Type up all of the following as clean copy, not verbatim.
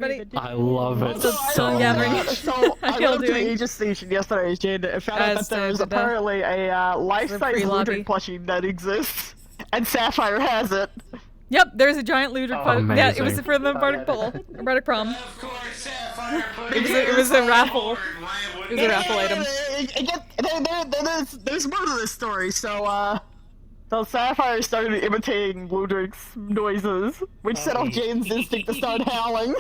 everybody. I love it So gathering. So I How y'all went to the doing? agent station yesterday, Jade, and found out As that there's did, apparently a life-size pre-lobby. Ludwig plushie that exists, and Sapphire has it. Yep, there's a giant Ludwig. Yeah, it was amazing. for the Bardic Bowl, or Bardic Prom. Of course, Sapphire. It was a raffle. Why It was a raffle item. There's more to this story. So Sapphire started imitating Ludwig's noises, which set off Jaden's instinct to start howling.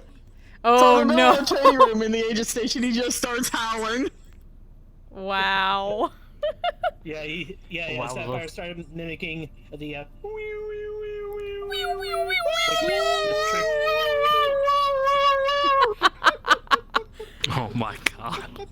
Oh So in the middle no! of the training room in the agent station, he just starts howling. Wow. Yeah, Wow. Sapphire started mimicking the Oh my god.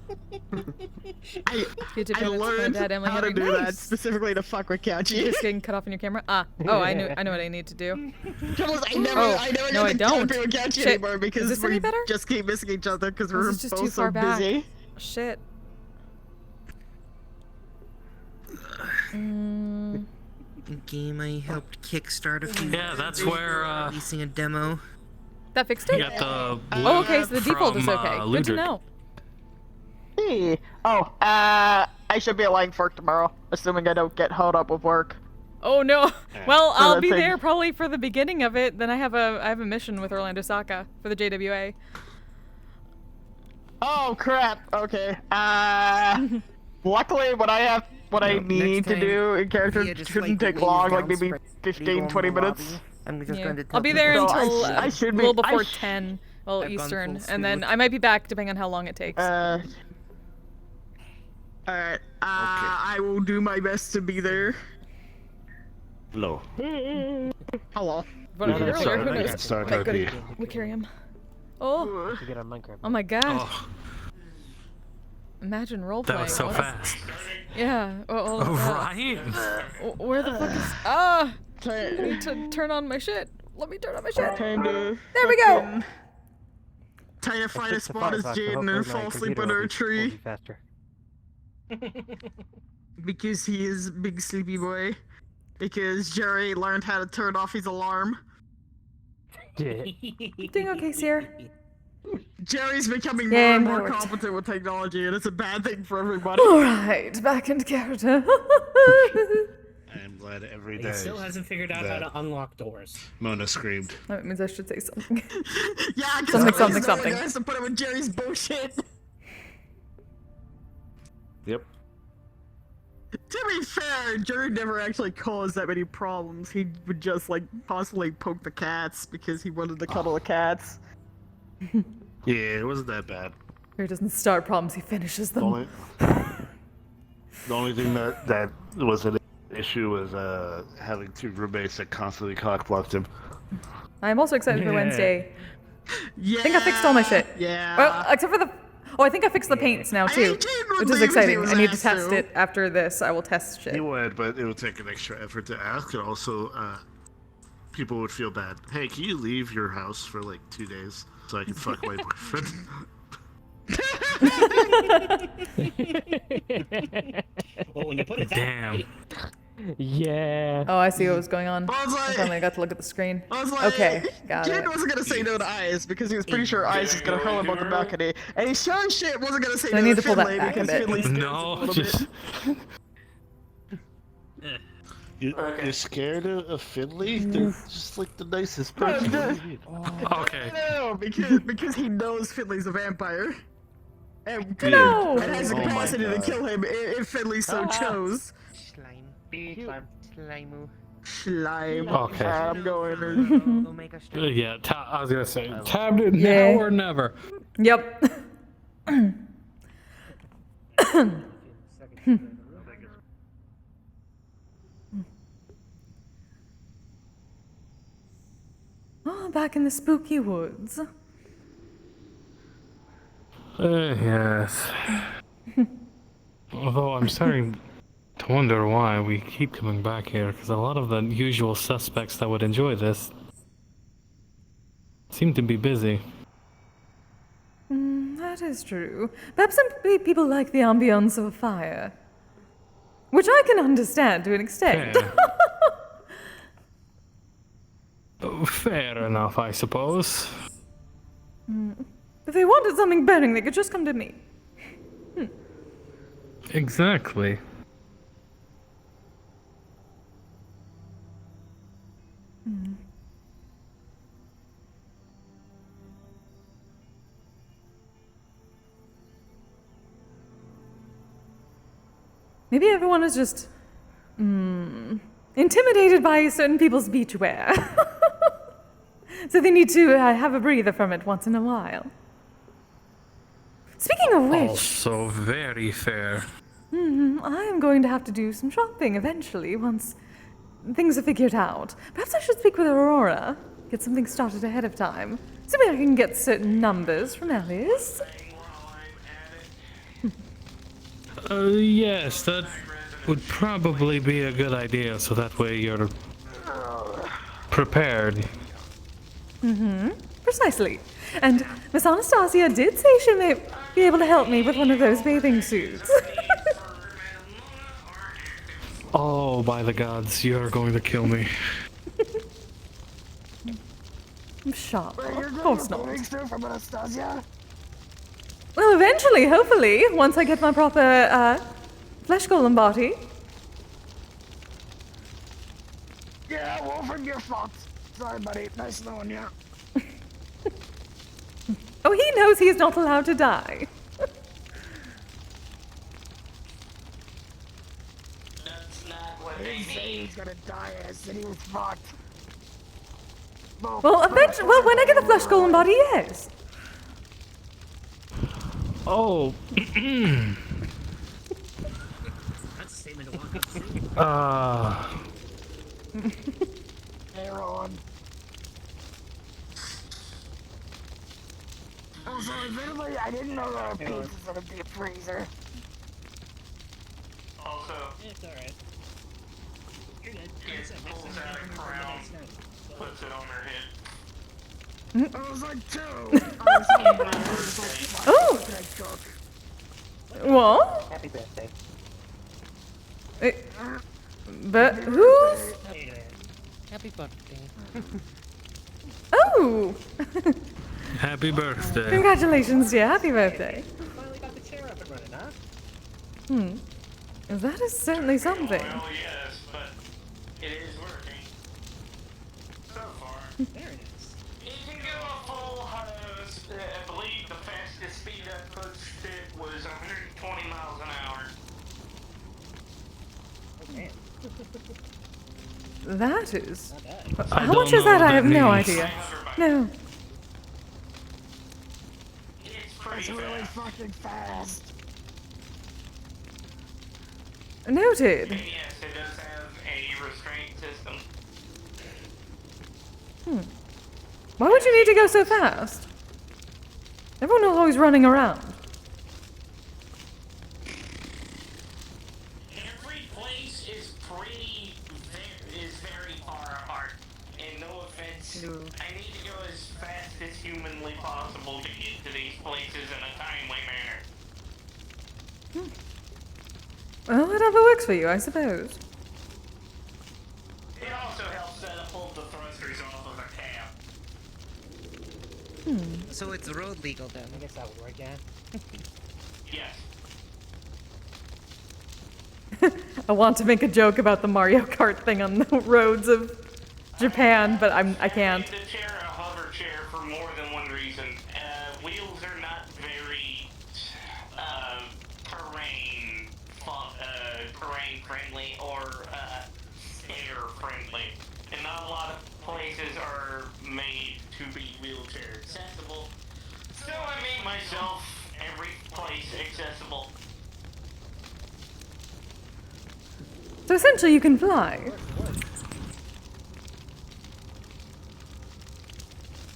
I learned how to do that specifically to fuck with Couchy. Just getting cut off in your camera. Ah. Oh, I know what I need to do. Trouble is, I never no, I get to don't. talk to Couchy Shit. anymore Is because this we any better? just keep missing each other because we're This is just both too far so back. busy. Shit. Game I helped kickstart a few. Yeah, that's where releasing a demo. That fixed you it? got the Oh, okay, so the default is from, okay. Good to Ludwig. know. Hey. Oh, I should be at Lang Fork tomorrow, assuming I don't get held up with work. Oh no. Well, So I'll that be thing- there probably for the beginning of it. Then I have a mission with Orlando Saka for the JWA. Oh crap. Okay. Luckily, what I need to time, do in character yeah, just, shouldn't like, take long, like lays maybe down 15, 20 minutes. I'm just Yeah. going to tell I'll be there people- So I until sh- I should a be- little I before sh- 10, well, I've gone Eastern, full and then speed. I might be back depending on how long it takes. Alright. I will do my best to be there. Hello. Hello. But We can earlier, start- who we knows? can start Okay, our good. beat. We carry him. Oh. Oh my god. Oh, Imagine roleplay. that was so What is- fast. Yeah. Oh, right? Where the fuck is... Ah! I Time need to turn on my shit. Let me turn on my shit. to... There we go! Time to find a spot as Jaden and fall asleep under a tree. Because he is a big sleepy boy. Because Jerry learned how to turn off his alarm. Doing okay, Sierra? Jerry's becoming Yeah, more and that more worked. competent with technology, and it's a bad thing for everybody. Alright, back into character. I am glad every He day. still hasn't figured out how to unlock doors. Mona screamed. That means I should say something. Yeah, because Something. has to put up with Jerry's bullshit. Yep. To be fair, Jerry never actually caused that many problems. He would just, like, constantly poke the cats because he wanted to cuddle the cats. Yeah, it wasn't that bad. He doesn't start problems, he finishes The them. only thing that was an issue was having two roommates that constantly cockblocked him. I'm also excited for Wednesday. Yeah. I think I fixed all my shit. Yeah. Well, except for the... Oh, I think I fixed the paints now, too. think Jaden would Which is leave if he exciting. was I need to asked test to. it after this. I will test shit. He would, but it would take an extra effort to ask, and also people would feel bad. Hey, can you leave your house for like 2 days so I can fuck my boyfriend? Well, when you put it that Damn. way, Yeah. Oh, I see what was going on. I was I like, finally got to look at the screen. I was like, Okay, got Jaden it. wasn't gonna say no to Eyes because he was pretty sure Eyes was gonna hurl him on the balcony, and he sure as shit wasn't gonna say So I no need to to pull that Finley back a because bit. Finley scares him a No, little just... bit. You're scared of Finley? They're just like the nicest person. What do you mean? Okay. No, because he knows Finley's a vampire. And, No! and has the Oh my capacity to God. kill him if Finley so chose. Slimu. Slime. Okay. I'm going. Omega Yeah, I was gonna say, tabbed it Yeah. now or never. Yep. Oh, back in the spooky woods. Yes. Although I'm starting to wonder why we keep coming back here, because a lot of the usual suspects that would enjoy this seem to be busy. That is true. Perhaps some people like the ambience of a fire. Which I can understand to an extent. Fair. Oh, fair enough, I suppose. If they wanted something burning, they could just come to me. Exactly. Maybe everyone is just intimidated by certain people's beachwear. So they need to have a breather from it once in a while. Speaking of which, Also very fair. I am going to have to do some shopping eventually once things are figured out. Perhaps I should speak with Aurora, get something started ahead of time. So maybe I can get certain numbers from Alice. Yes, that would probably be a good idea, so that way you're prepared. Precisely. And Miss Anastasia did say she may be able to help me with one of those bathing suits. Oh, by the gods, you're going to kill me. I'm sure. Of course not. From Anastasia? Well, eventually, hopefully, once I get my proper flesh golem body. Yeah, Wolfram, you're fucked. Sorry, buddy. Nice knowing you. Oh, he knows he is not allowed to die. That's not what they He said mean. he's gonna die. I said he was fucked. Well, eventually, well, when I get the flesh golem body, yes. Oh, That's a statement of one. Hey, Ron. Also, admittedly, I didn't know there were pizzas in a deep freezer. Also, It's alright. You're good. it pulls out a crown, puts it on her head. I was like, two. I was like, Oh, okay, cook. what? Happy birthday. But who's? Happy birthday. Oh! happy birthday. Congratulations, dear. Happy birthday. Finally got the chair up and running, huh? That is certainly something. Well, yes, but it is working. So far. Very nice. You can go a full hose. I believe the fastest speed I pushed it was 120 miles an hour. Oh, man. That is. Not bad. I How don't much is know that? what I have no means. idea. No. It's pretty It's really fast. fucking fast. Noted. And yes, it does have a restraint system. Why would you need to go so fast? Everyone is always running around. Every place is very far apart. And no offense, I need to go as fast as humanly possible to get to these places in a timely manner. Well, whatever works for you, I suppose. It also helps that I pulled the thrusters off of a cab. So it's road legal then. I guess that would work, yeah. Yes. I want to make a joke about the Mario Kart thing on the roads of Japan, but I can't. I named the chair a hover chair for more than one reason. Wheels are not very terrain friendly or air friendly, and not a lot of places are made to be wheelchair accessible. So I made myself every place accessible. So essentially, you can fly.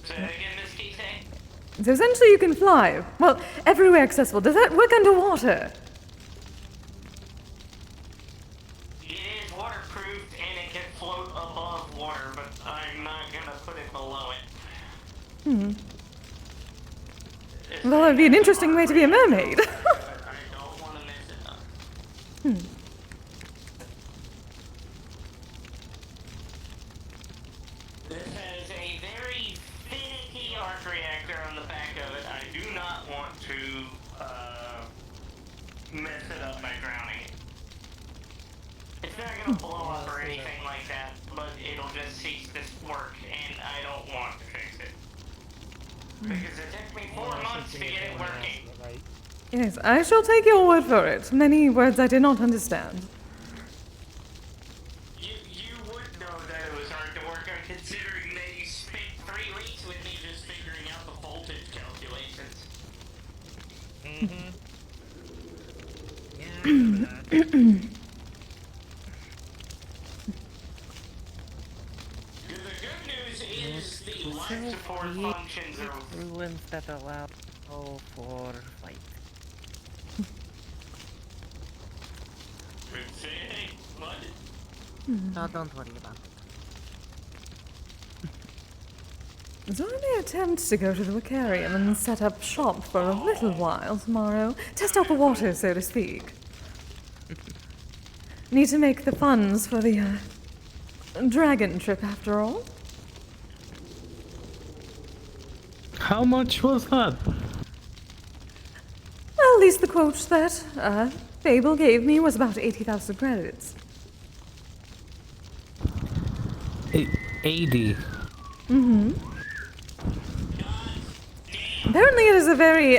Say that again, Miss Kise? So essentially, you can fly. Well, everywhere accessible. Does that work underwater? It is waterproofed and it can float above water, but I'm not gonna put it below it. Well, that'd be an interesting way to be a mermaid. I don't want to mess it up. This has a very finicky arc reactor on the back mess it up by drowning it. It's not gonna blow up or anything like that, but it'll just cease this work, and I don't want to fix it. Because it took me 4 months to get it working. Right. Yes, I shall take your word for it. Many words I did not understand. You would know that it was hard to work on, considering that you spent 3 weeks with me just figuring out the voltage calculations. Mm-hmm. Yeah, I remember that. The good news is the life support functions are... Ruins that allow for fight. Hey, what? No, don't worry about it. So I may attempt to go to the Wicarium and set up shop for a little while tomorrow. Test out the water, so to speak. Need to make the funds for the, dragon trip after all. How much was that? Well, at least the quote that, Fable gave me was about 80,000 credits. 80. Apparently it is a very,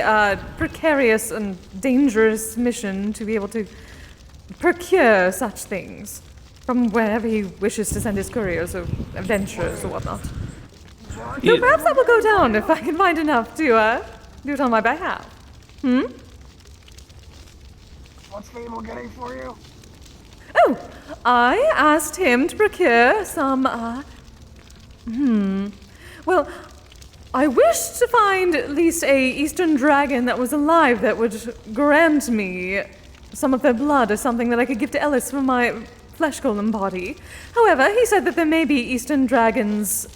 precarious and dangerous mission to be able to procure such things from wherever he wishes to send his couriers or adventurers or whatnot. So perhaps that will go down if I can find enough to, do it on my behalf. What's Fable getting for you? Oh, I asked him to procure some, well, I wished to find at least a Eastern dragon that was alive that would grant me some of their blood or something that I could give to Ellis for my flesh golem body. However, he said that there may be Eastern dragons,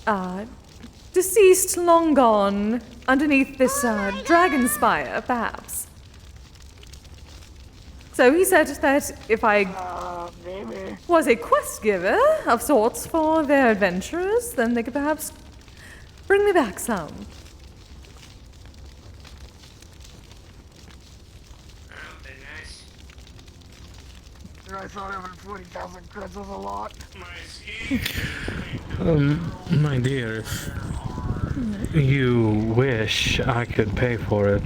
deceased, long gone, underneath this, dragon spire, perhaps. So he said that if I Maybe. was a quest giver of sorts for their adventurers, then they could perhaps bring me back some. Nice. I thought having 40,000 creds was a lot. My skin. My dear, if you wish, I could pay for it.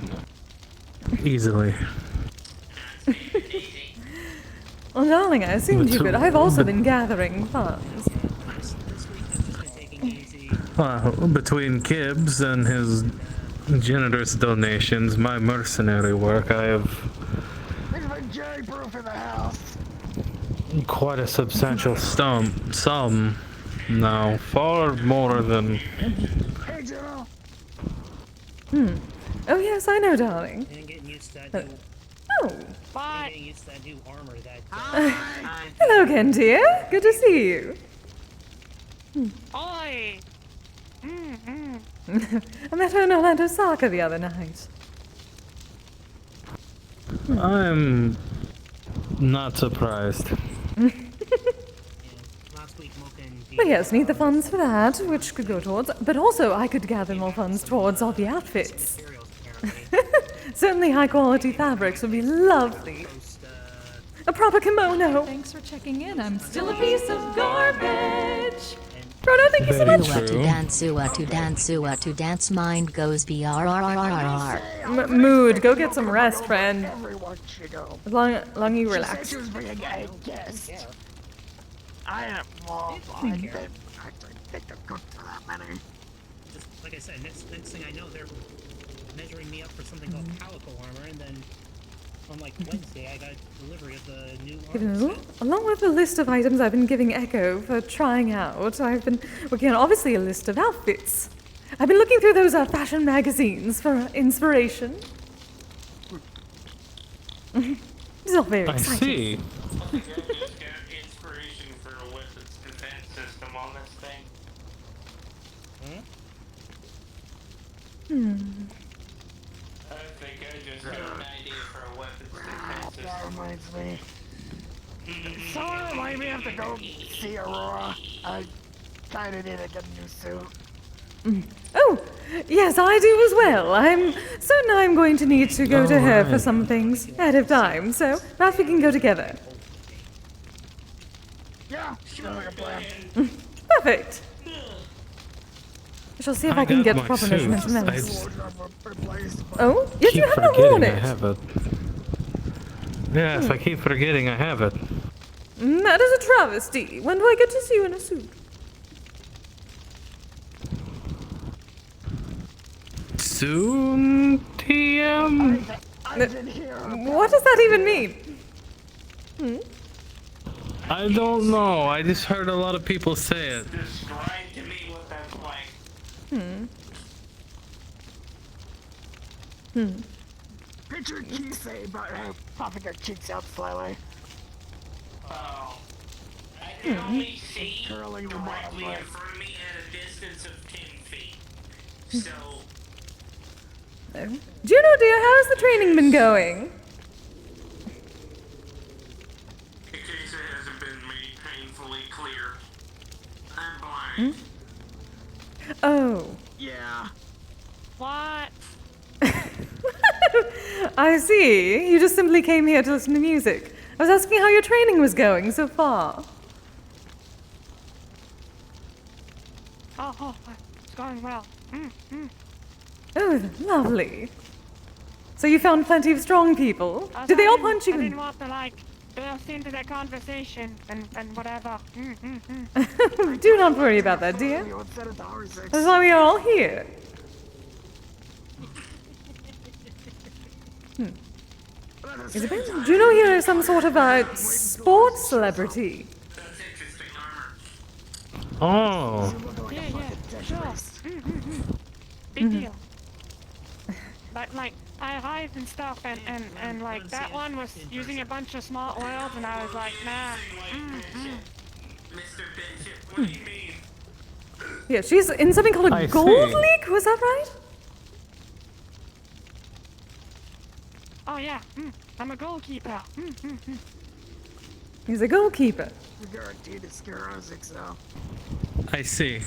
Easily. Well, darling, I assumed you could. I've also been gathering funds. This week has just been taking it easy. Between Gibbs and his generous donations, my mercenary work, I have There's been jerry-proof in the house. quite a substantial sum now, far more than... Hey, General. Oh, yes, I know, darling. And getting used to that new, Oh, getting used to that new armor that. hello again, dear. Good to see you. Oi! I met her in Orlando Soccer the other night. I'm not surprised. Last week, Mocha and But yes, need the funds for that, which could go towards... But also, I could gather more funds towards all the outfits. materials apparently. Certainly high-quality fabrics would be lovely. A proper kimono. Thanks for checking in. I'm still a piece of garbage. Frodo, thank you so Very much. true. To dance, mind goes BRRRRR. Mood, go get some rest, friend. Everyone should go. As long you She said relax. she was bringing a guest. I am well, I didn't think to cook for that many. Just like I said, next thing I know, they're measuring me up for something called calico armor, and then on like Wednesday, I got delivery of the new armor set. Along with the list of items I've been giving Echo for trying out, I've been working on obviously a list of outfits. I've been looking through those fashion magazines for inspiration. It's all very I exciting. see. I think I just got inspiration for a weapons defense system on this thing. I think I just got an idea for a weapons defense That system. reminds me. Someone remind me I have to go see Aurora. I kinda need to get a new suit. Oh, Yes, I do as well. I'm certain I'm going to need to go to her for Alright. some things ahead of time, so perhaps we can go together. Yeah, sounds like a plan. Perfect. I shall see if I can got get the my proper suit. measurements from I Ellis. s- Oh, yes, you keep have a forgetting I hornet. have it. Yes, I keep forgetting I have it. That is a travesty. When do I get to see you in a suit? Soon, TM? What does that even mean? I don't know. I just heard a lot of people say it. Describe to me what that's like. Picture Kise, but popping her cheeks out slightly. Oh. I can only see Curling the directly bottom in front of me at a distance of 10 feet. So, Juno, dear, how's the training been going? in case it hasn't been made painfully clear, I'm blind. Oh, Yeah. What? I see. You just simply came here to listen to music. I was asking how your training was going so far. Oh, it's going well. Oh, lovely. So you found plenty of strong people? Did they all punch you? I didn't want to, like, burst into their conversation and whatever. Do not worry about that, dear. That's why we are all here. Isabel, Juno here is some sort of a sports celebrity. That's interesting armor. Oh. Yeah, sure. Big deal. But, like, I arrived and stuff, and like, that one was using a bunch of smart words, and I was like, nah. Mr. Bishop, what do you mean? Yeah, she's in something called a I gold see. league, was that right? Oh, yeah, I'm a goalkeeper. He's a goalkeeper. We guaranteed it's sclerosis, though. I see.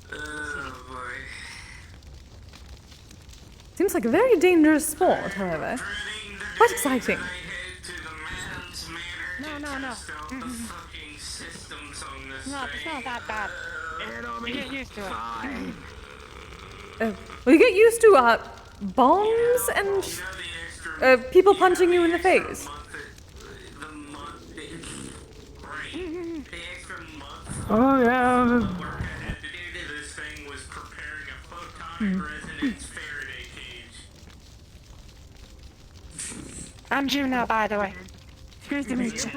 Oh boy. Seems like a very dangerous sport, however. Quite exciting. No. No, it's not that bad. You get used to it. Well, you get used to bombs and people punching you in the face. Oh, yeah. Work I had to do to this thing was preparing a photonic resonance Faraday cage. I'm Juno, by the way. Nice to meet you.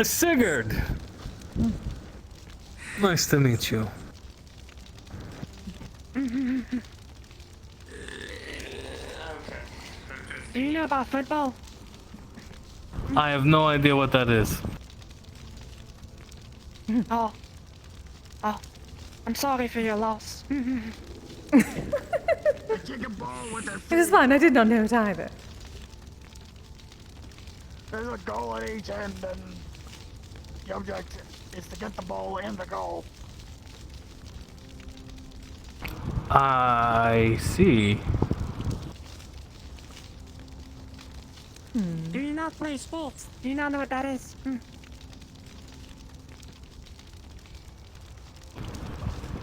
Sigurd. Nice to meet you. Do you know about football? I have no idea what that is. Oh, I'm sorry for your loss. Kick a ball with their It feet. is fine, I did not know it either. There's a goal at each end, and the objective is to get the ball in the goal. I see. Do you not play sports? Do you not know what that is?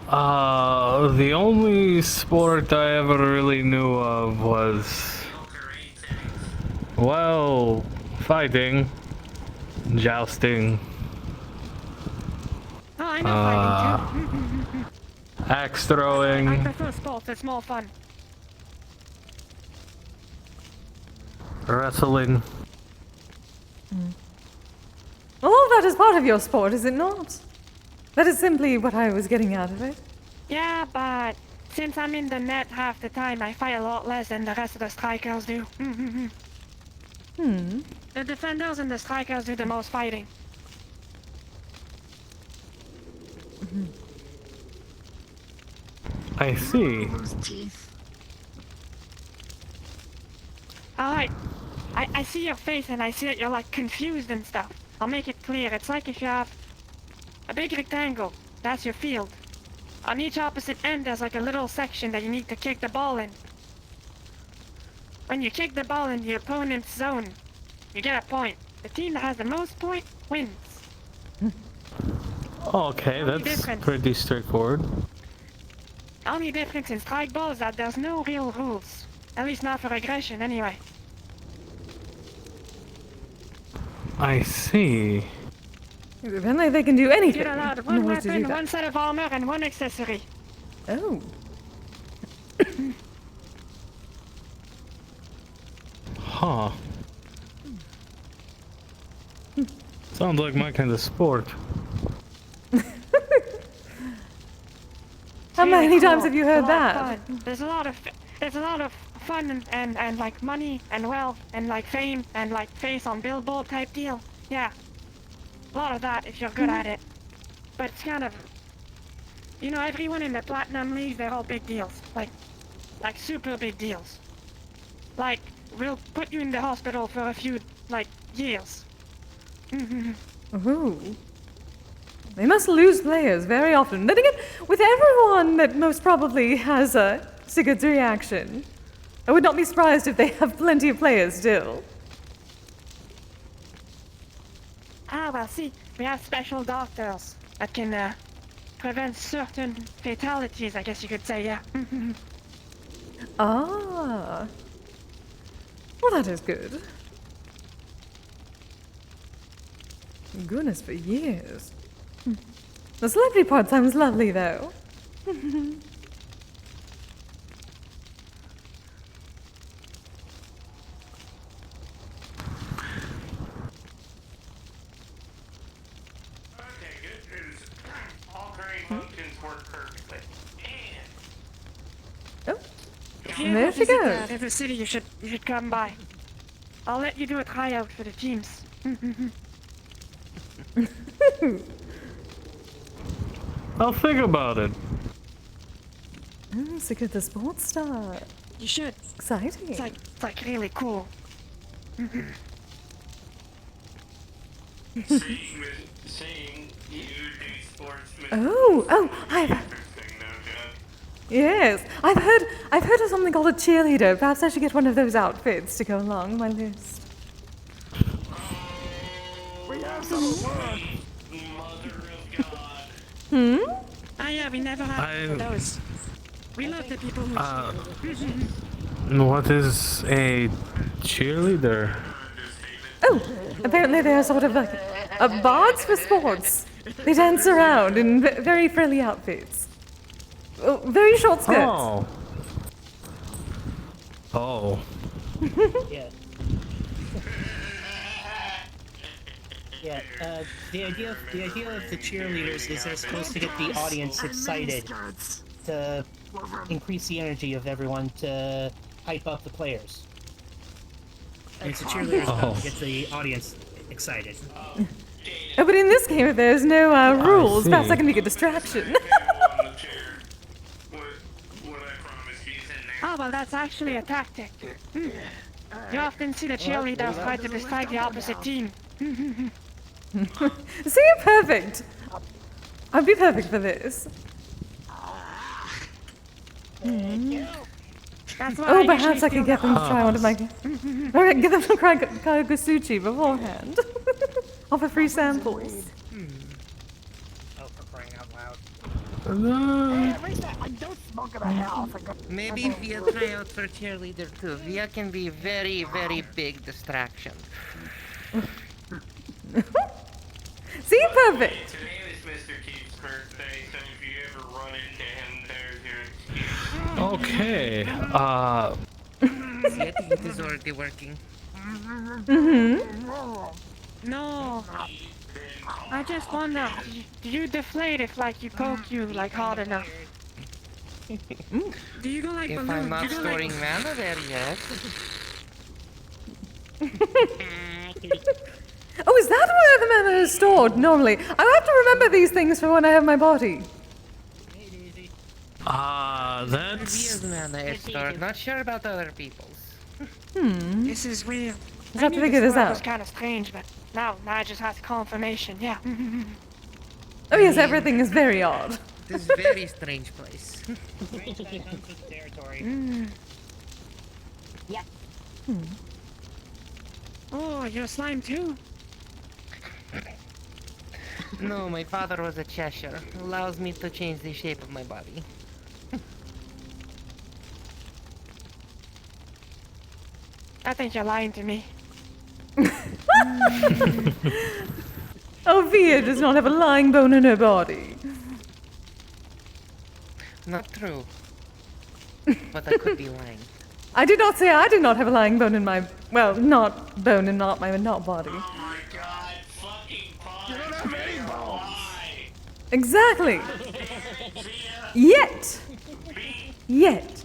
The only sport I ever really knew of was, well, fighting, jousting, Oh, I know fighting too. axe I throwing, prefer sports. It's more fun. wrestling. All of that is part of your sport, is it not? That is simply what I was getting out of it. Yeah, but since I'm in the net half the time, I fight a lot less than the rest of the strikers do. The defenders and the strikers do the most fighting. I see. Lose teeth. Alright, I see your face and I see that you're like confused and stuff. I'll make it clear. It's like if you have A big rectangle. That's your field. On each opposite end, there's like a little section that you need to kick the ball in. When you kick the ball in the opponent's zone, you get a point. The team that has the most point wins. Okay, that's pretty straightforward. The only difference in strike ball is that there's no real rules. At least not for aggression, anyway. I see. Apparently they can do anything. You're allowed in one order to do weapon, that. one set of armor, and one accessory. Oh. Huh. Sounds like my kind of sport. How many Cool. times have you heard It's a lot of that? fun. There's a lot of fun and like money and wealth and like fame and like face on billboard type deal. Yeah. A lot of that if you're good at it. But it's kind of, you know, everyone in the Platinum League, they're all big deals. Like super big deals. Like, we'll put you in the hospital for a few, like, years. Ooh. They must lose players very often. Then again, with everyone that most probably has a Sigurd's reaction, I would not be surprised if they have plenty of players still. Ah, well, see, we have special doctors that can prevent certain fatalities, I guess you could say, yeah. Ah. Well, that is good. Goodness, for years. The celebrity part sounds lovely, though. Okay, good news. All brain functions work perfectly. And Oh, If you there ever she visit goes. River City, you should come by. I'll let you do a tryout for the teams. I'll think about it. Sigurd the sports star. You should. Exciting. It's like really cool. seeing you do sports. Oh, yes. I've heard of something called a cheerleader. Perhaps I should get one of those outfits to go along my list. We have some work. Mother of God. Ah, yeah, we never had those. We love the people who What is a cheerleader? Oh, apparently they are sort of like bards for sports. They dance around in very frilly outfits. Oh, very short skirts. Oh. Oh. Yeah. Yeah, the idea of the cheerleaders is they're supposed to get the audience excited to increase the energy of everyone to hype up the players. And it's the cheerleaders' job to get the audience excited. Oh, but in this game, if there's no rules, see. perhaps I can make a distraction. Oh, well, that's actually a tactic. You often see the cheerleaders try to distract the opposite team. See, perfect. I'd be perfect for this. That's why Oh, I perhaps usually I could get them to try one of my. Alright, get them to try Kagasuchi beforehand. Offer free samples. Oh, for crying out loud. Maybe Via try out for cheerleader too. Via can be very, very big distraction. See, perfect. Today is Mr. Keith's birthday, so if you ever run into him, there's your excuse. Okay. See, I think it is already working. No. I just wonder, do you deflate if like you poke you like hard enough? Do you go like If balloons? I'm not Do you go, like- storing mana there yet. Oh, is that where the mana is stored normally? I have to remember these things for when I have my body. That's... Via's mana is stored. Not sure about other people's. This is weird. I'll have to figure this It was out. kind of strange, but now I just have confirmation. Yeah. Oh yes, everything is very odd. This is very strange place. Strange guy comes with the territory. Yep. Oh, you're slime too? No, my father was a Cheshire. Allows me to change the shape of my body. I think you're lying to me. Oh, Via does not have a lying bone in her body. Not true. But I could be lying. I did not say I did not have a lying bone in my, well, not bone and not my not body. Oh my god, fucking fine. You don't have any bones. Exactly. Yet. Yet.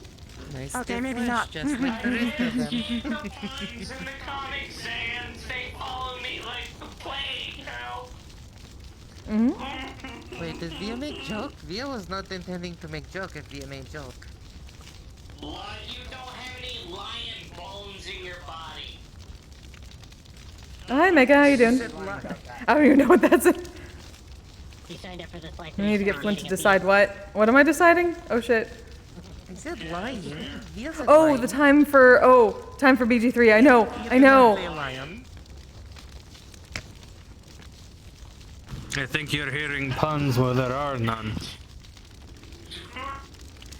Nice Okay, stiff maybe flesh, not. just like the rest of them. The bugs and the Comic Sans, they follow me like the plague now. Wait, did Via make joke? Via was not intending to make joke if Via made joke. What? You don't have any lion bones in your body. Hi, Mega, how you doing? I don't even know what that's. He signed up for this life. I need to get Flint to decide what. What am I deciding? Oh shit. He said lying. Via said Oh, lying. the time for BG3. I know. I know. Say lion. I think you're hearing puns where there are none.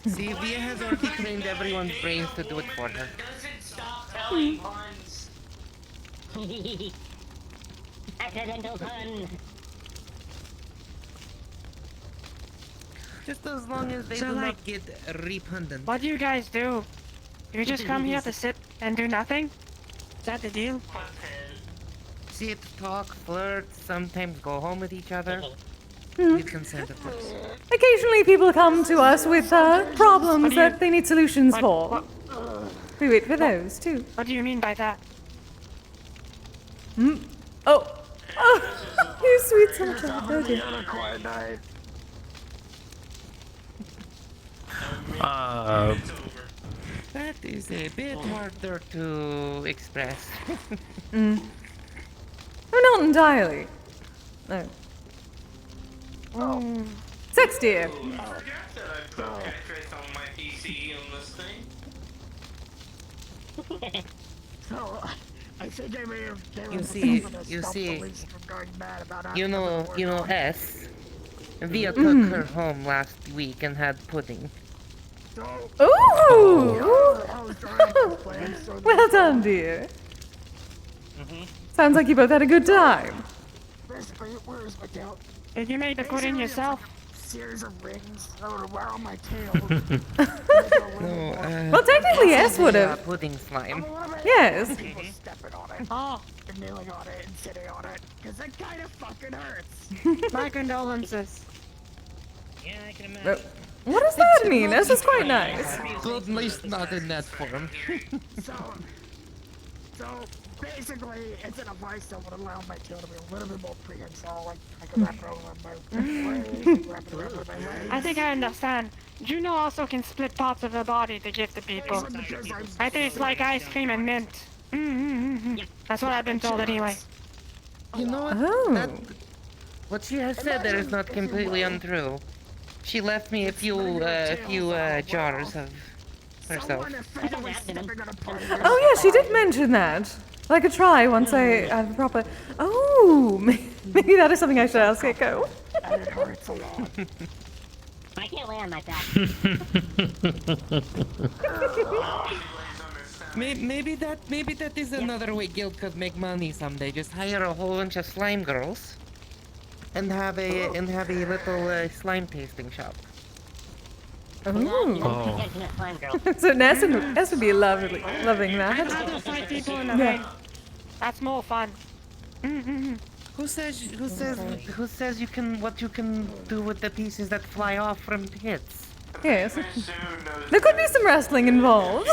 See, Via has already trained everyone's brains to do it for her. Doesn't stop telling puns. Accidental pun. Just as long as they So, do like- not get redundant. What do you guys do? You just come here to sit and do nothing? Is that the deal? Sit, talk, flirt, sometimes go home with each other. With consent, of course. Occasionally people come to us with problems that they need solutions for. We wait for those too. What do you mean by that? Oh. Oh. You sweet son of a baby. That is a bit harder to express. Oh, not entirely. No. Sex dear. I forgot that I put Tetris on my PC on this thing. So, I think I may have You see, you know S. Via took her home last week and had pudding. Ooh! Well done, dear. Sounds like you both had a good time. Where's my tail? Did you make the pudding yourself? Series of rings around my tail. Well, technically, S would have. Pudding slime. Yes. People stepping on it. Oh, And kneeling on it and sitting on it. Because it kind of fucking hurts. my condolences. Yeah, I can imagine. What does that mean? S is quite nice. Well, at least not in that form. So basically, it's an device that would allow my tail to be a little bit more prehensile. Like, I can wrap it around my waist, wrap it around my legs. I think I understand. Juno also can split parts of her body to give to people. I think it's like ice cream and mint. That's what I've been told anyway. You know what? Oh. What she has said there is not completely untrue. She left me a few jars of herself. Oh, yeah, she did mention that. I could try once I have a proper. Oh, maybe that is something I should ask Echo. And it hurts a lot. I can't lay on my back. Maybe that is another way Guild could make money someday. Just hire a whole bunch of slime girls, and have a little slime tasting shop. Ooh. Oh. Slime girl. So Ness would be loving I'd that. rather fight people in the ring. That's more fun. Who says you can do with the pieces that fly off from hits? Yes. There could be some wrestling involved.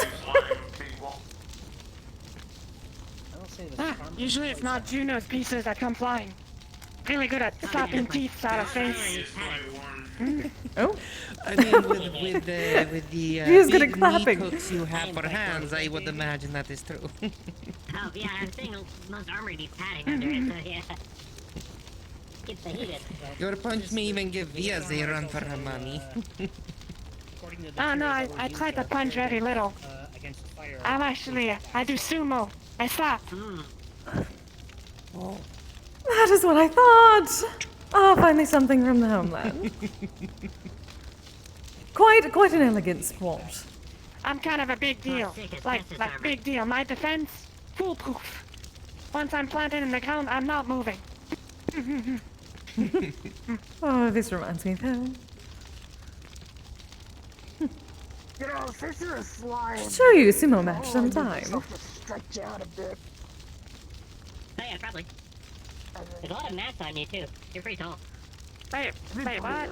Usually it's not Juno's pieces that come flying. Really good at slapping teeth out of face. Oh. I mean, with the He is good at big clapping. meat hooks you have for hands, I would imagine that is true. Oh, yeah, I'm saying most armor needs padding under it, so yeah. It's the heated. Your punch may even give Vias a run for her money. Oh no, I tried to punch very little. I'm actually, I do sumo. I stop. That is what I thought. Ah, finally something from the homeland. Quite an elegant sport. I'm kind of a big deal. Like big deal. My defense, foolproof. Once I'm planted in the ground, I'm not moving. Oh, this reminds me of home. You know, since you're a slime... Should show you a sumo match sometime. To stretch out a bit. Oh yeah, probably. There's a lot of mats on you too. You're pretty tall. Wait, what?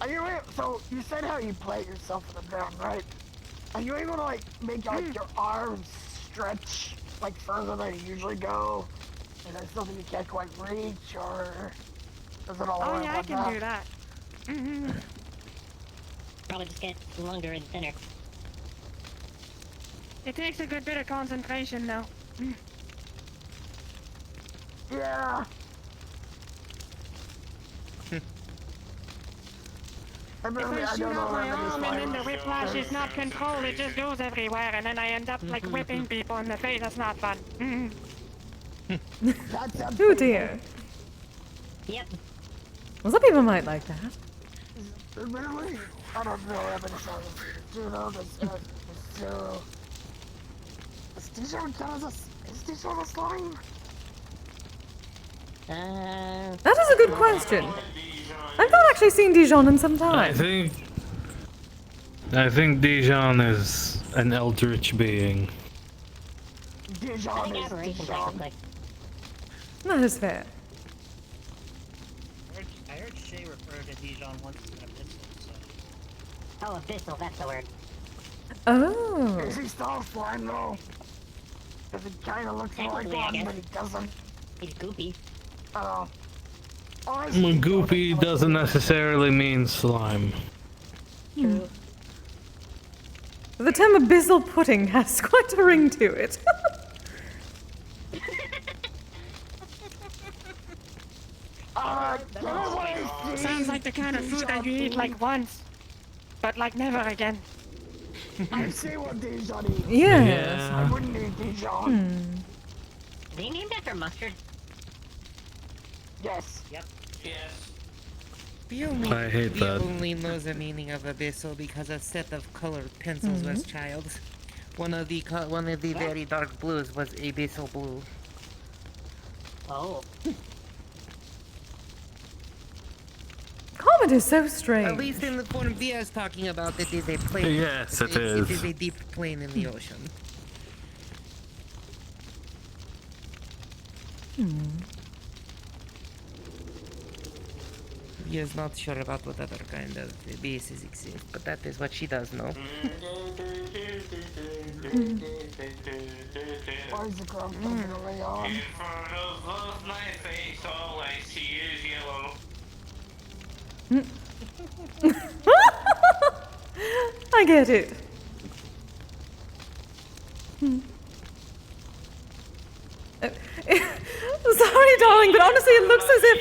Are you able, so you said how you plant yourself in the ground, right? Are you able to like make like your arms stretch like further than you usually go? And there's something you can't quite reach, or does it all Oh work yeah, I like can do that. Probably just get longer and thinner. It takes a good bit of concentration though. Yeah. If I shoot out my arm and then the whiplash is not controlled, it just goes everywhere, and then I end up like whipping people in the face. That's not fun. Oh dear. Yep. Well, some people might like that. Really? I don't know how many times do you know this is Dijon kind of is Dijon a slime? That is a good question. I've not actually seen Dijon in some time. I think Dijon is an eldritch being. Dijon is Dijon. That is fair. I heard Shay refer to Dijon once as an abyssal, so... Oh, abyssal, that's the word. Oh. Is he still slime though? Because he kinda looks like one, but he doesn't. He's goopy. Goopy doesn't necessarily mean slime. The term abyssal pudding has quite a ring to it. Sounds like the kind of food that you eat like once, but like never again. I see what Dijon eats. Yes. I wouldn't eat Dijon. Is he named after mustard? Yes. Yep. Yes. I hate we that. only know the meaning of abyssal because a set of colored pencils was child's. One of the very dark blues was abyssal blue. Oh. Comet is so strange. At least in the form Via's talking about, it is a plane. Yes, it It is. is a deep plane in the ocean. Via's not sure about what other kind of bases exist, but that is what she does know. Why is the ground coming to lay on? In front of my face, all I see is yellow. I get it. Sorry, darling, but honestly, it looks as if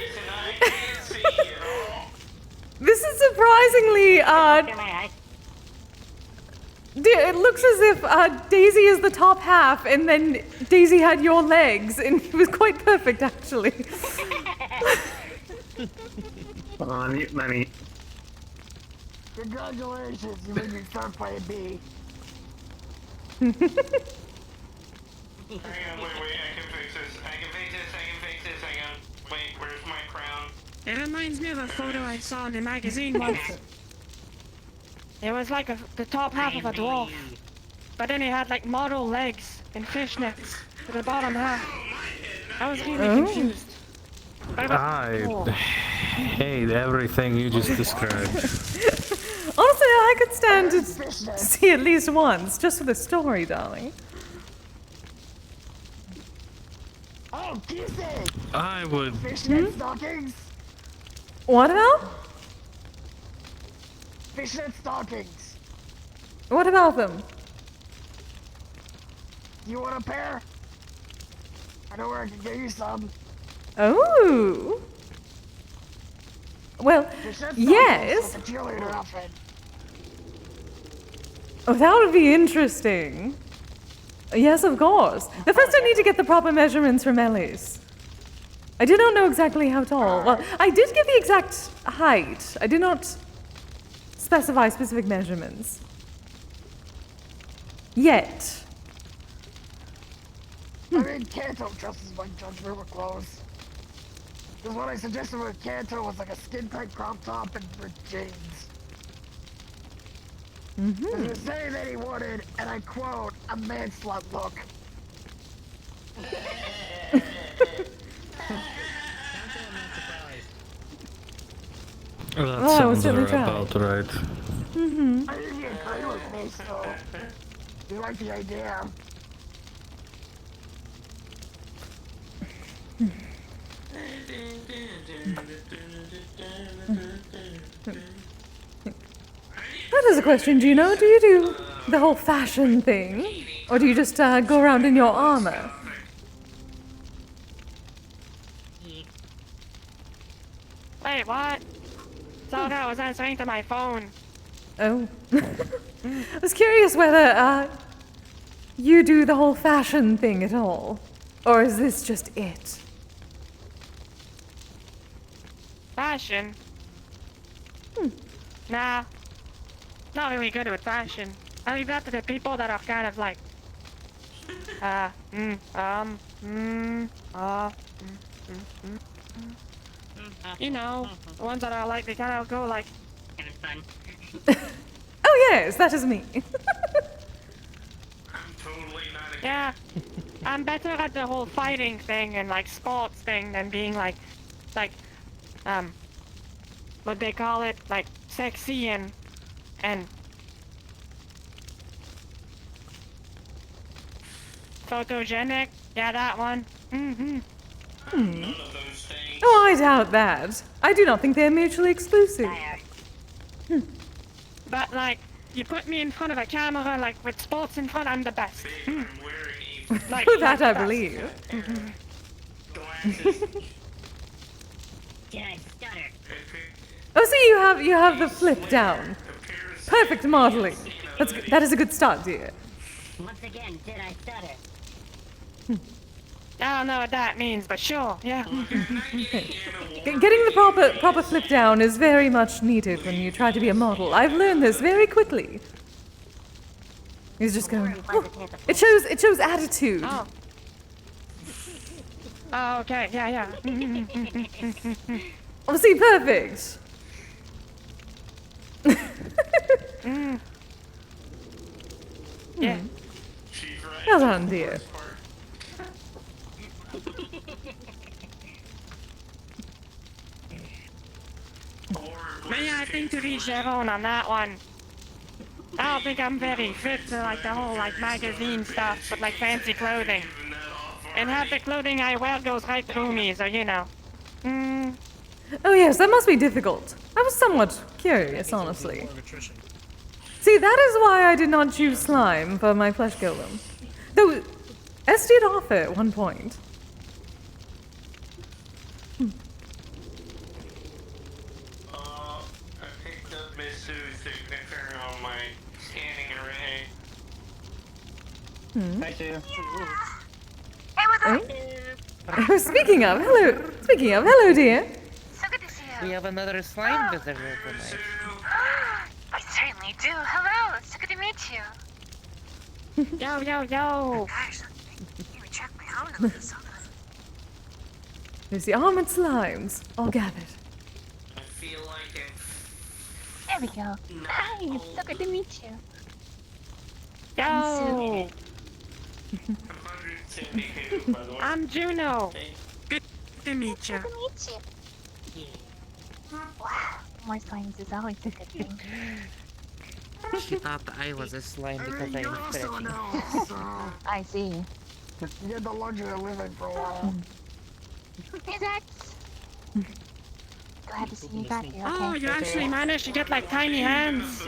this is surprisingly it looks as if Daisy is the top half, and then Daisy had your legs, and it was quite perfect, actually. Hold on, let me. Congratulations, you made me start playing B. Hang on, wait, I can fix this. Hang on. Wait, where's my crown? It reminds me of a photo I saw in a magazine once. It was like the top half of a dwarf, but then he had like model legs and fishnets for the bottom half. I was really confused. But it was cool. I hate everything you just described. Honestly, I could stand to see at least once, just for the story, darling. Oh, Kise! I would. Fishnet stockings? What about? Fishnet stockings. What about them? You want a pair? I know where I can get you some. Oh. Well, yes. With the cheerleader outfit. Oh, that would be interesting. Yes, of course. But first I need to get the proper measurements from Ellis. I do not know exactly how tall. Well, I did give the exact height. I did not specify specific measurements. Yet. I mean, Kanto dresses like Judge River clothes. Because what I suggested with Kanto was like a skin-tight crop top and ripped jeans. Mm-hmm. He was saying that he wanted, and I quote, a man slut look. That Well, I was sounds certainly trying. about right. Mm-hmm. I think he agreed with me, so he liked the idea. That is a question, Gino. Do you do the whole fashion thing? Or do you just go around in your armor? Wait, what? Thought I was answering to my phone. Oh. I was curious whether you do the whole fashion thing at all. Or is this just it? Fashion? Nah. Not really good with fashion. I leave that to the people that are kind of like... You know, the ones that are like, they kind of go like... Kind of fun. Oh yes, that is me. Yeah. I'm better at the whole fighting thing and like sports thing than being like, what they call it, like sexy and photogenic. Yeah, that one. Mm-hmm. Oh, I doubt that. I do not think they are mutually exclusive. But like, you put me in front of a camera, like with sports in front, I'm the best. Like, That I best. believe. Did I stutter? Oh, see, you have the flip down. Perfect modeling. That is a good start, dear. Once again, did I stutter? I don't know what that means, but sure, yeah. Getting the proper flip down is very much needed when you try to be a model. I've learned this very quickly. He's just going. Oh, it shows attitude. Oh. Oh, okay, yeah. Oh, see, perfect. Yeah. Well done, dear. Maybe I think to each their own on that one. I don't think I'm very fit to like the whole like magazine stuff, but like fancy clothing. And half the clothing I wear goes right through me, so you know. Oh yes, that must be difficult. I was somewhat curious, honestly. See, that is why I did not choose slime for my flesh golem. Though, S did offer at one point. I picked up Miss Sue's signature on my scanning array. Hi, Sue. Oh, speaking of, hello, dear. So good to see you. We have another slime visitor tonight. I certainly do. Hello, it's so good to meet you. Yo. Gosh, you would check my armor or something. There's the armored slimes, all gathered. I feel like it's There we go. Hi, it's so good to meet you. Yo. 172, by the way. I'm Juno. Good to meet you. Good to meet you. Wow, more slimes is always a good thing. She thought I was a slime because I You're was also an stretching. elf, so I see. you get the luxury of living for a while. Hey, Zax. Glad to see you got here. Oh, Okay. you actually managed to get like tiny hands.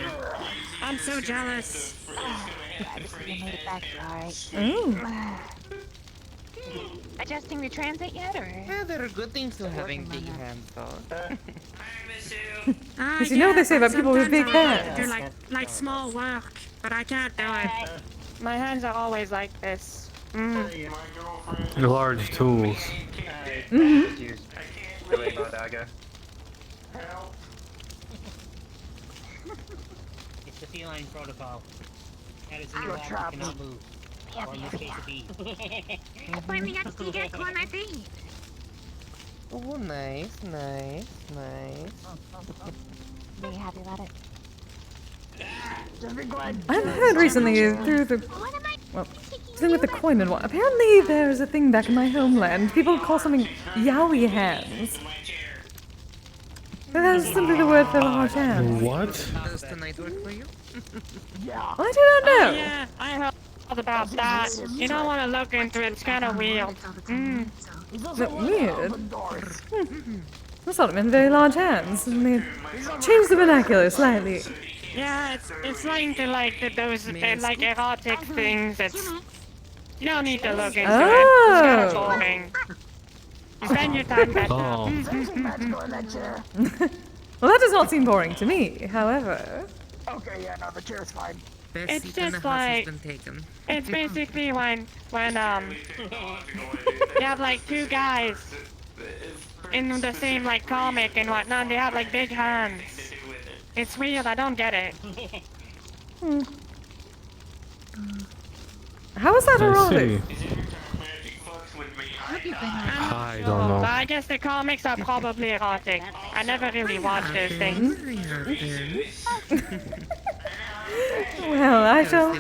I'm so jealous. Glad to see you made it back. Alright. Ooh. Adjusting the transit yet, or? Yeah, there are good things to having big hands, though. Because you know they say about people with big hands. Do like small work, but I can't do it. My hands are always like this. Large tools. It's the feline protocol. That is in your lap, you cannot move. Or in this case, a bee. I finally got to get on my feet. Oh, nice. Really happy about it. I've heard recently through the thing with the coin and what. Apparently, there's a thing back in my homeland. People call something yaoi hands. But that's simply the word for large hands. What? Does tonight work for you? I do not know. Yeah, I heard about that. You don't want to look into it. It's kind of weird. Weird. That's not meant very large hands. I mean, change the vernacular slightly. Yeah, it's like those like erotic things. You don't need to look into it. It's kind of boring. Spend your time better. Oh. Well, that does not seem boring to me. However. Okay, yeah, no, the chair's fine. It's just like it's basically when you have like two guys in the same like comic and whatnot. They have like big hands. It's weird. I don't get it. How is that erotic? I don't know. But I guess the comics are probably erotic. I never really watched those things. Well, I shall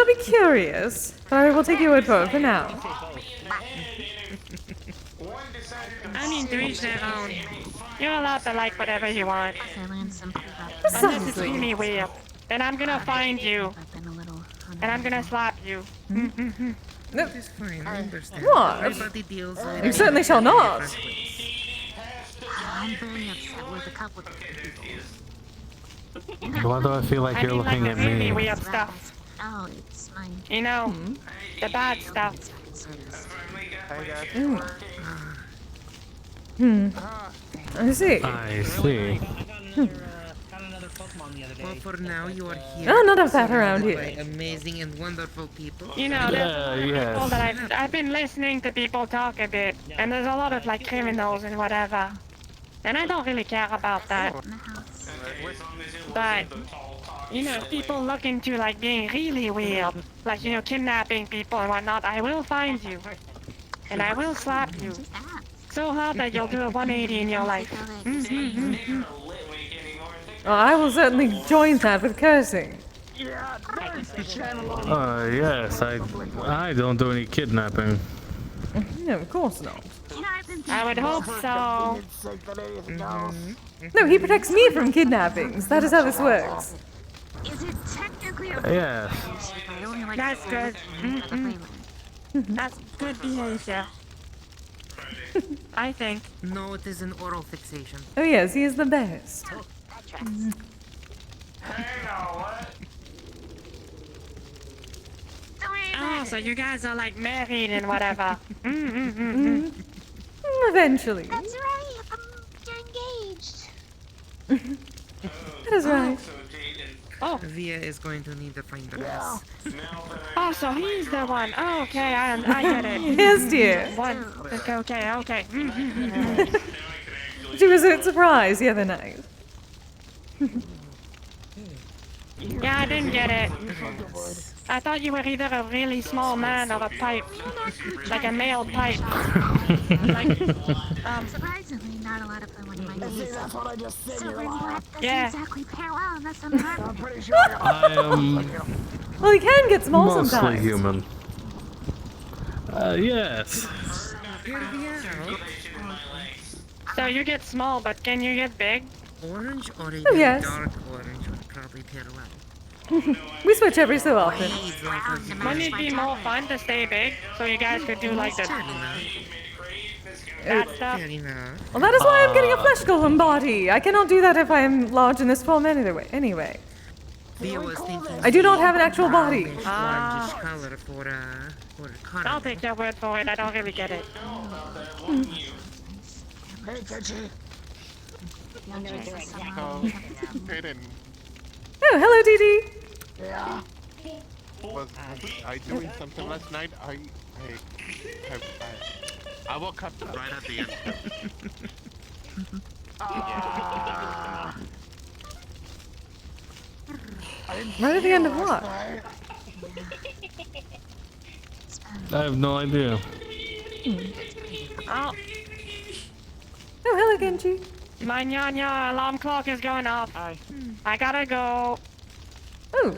be curious, but I will take your word for it for now. I mean, to each their own. You're allowed to like whatever you want. Unless it's really weird. Then I'm gonna find you. And I'm gonna slap you. No. It's fine, I understand. What? Everybody deals with You certainly shall not. I'm very upset with a couple of Why do I feel like you're looking at really me? weird stuff. Oh, it's mine. You know, the bad stuff. I see. I see. Well, for now you are here. Oh, none of that around by here. amazing and wonderful people. You know, there's people that I've been listening to people talk a bit, and there's a lot of like criminals and whatever. And I don't really care about that. But, you know, people look into like being really weird, like, you know, kidnapping people and whatnot, I will find you. And I will slap you. So hard that you'll do a 180 in your life. Oh, I will certainly join that with cursing. Yes, I don't do any kidnapping. No, of course not. I would hope so. No, he protects me from kidnappings. That is how this works. Is it technically Yes. That's good. That's good behavior. I think. No, it is an oral fixation. Oh yes, he is the best. Oh, so you guys are like married and whatever. Eventually. That's right. You're engaged. That is right. Oh, Via is going to need to find the rest. oh, so he's the one. Oh, okay, I get it. Yes, dear. One. Okay. She was a surprise the other night. Yeah, I didn't get it. I thought you were either a really small man or a pipe. Like a male pipe. Surprisingly, not a lot of fun with my See, that's what I just said. So You're then lying. what doesn't Yeah. exactly pair well unless I'm not. I'm pretty sure. I am Well, he can get small mostly sometimes. human. Yes. So you get small, but can you get big? Orange or a Oh, yes. dark orange would probably pair well. We switch every so often. Wouldn't it be more fun to stay big so you guys could do like the that stuff? Fair enough. Well, that is why I'm getting a flesh golem body. I cannot do that if I am large in this form anyway. Theo was thinking I do not have an actual body. orangish color for caramel. I'll take your word for it. I don't really get it. Hey, Kise. Oh, hello, Dee Dee. Yeah. Was I doing something last night? I woke up right at the end. Right at the end of what? I have no idea. Oh, Oh, hello, Genji. my nya alarm clock is going off. I gotta go. Oh,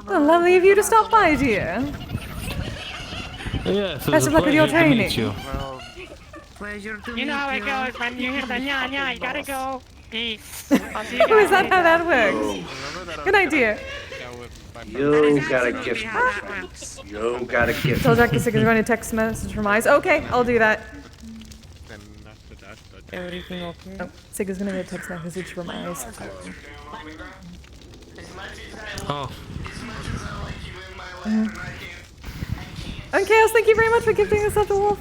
well, lovely of you to stop by, dear. Yes, Best it's of a luck with your pleasure to meet training. you. Pleasure to You know how it goes when you hear the nya, you gotta go. Peace. I'll see you Oh, is guys that how that later. works? Good idea. You got a gift. You got a gift. Tell Jackie Sig is going to text message from Eyes. Okay, I'll do that. Everything okay? Oh, Sig is going to get a text message from Eyes. Oh. And Chaos, thank you very much for gifting us such a wolf.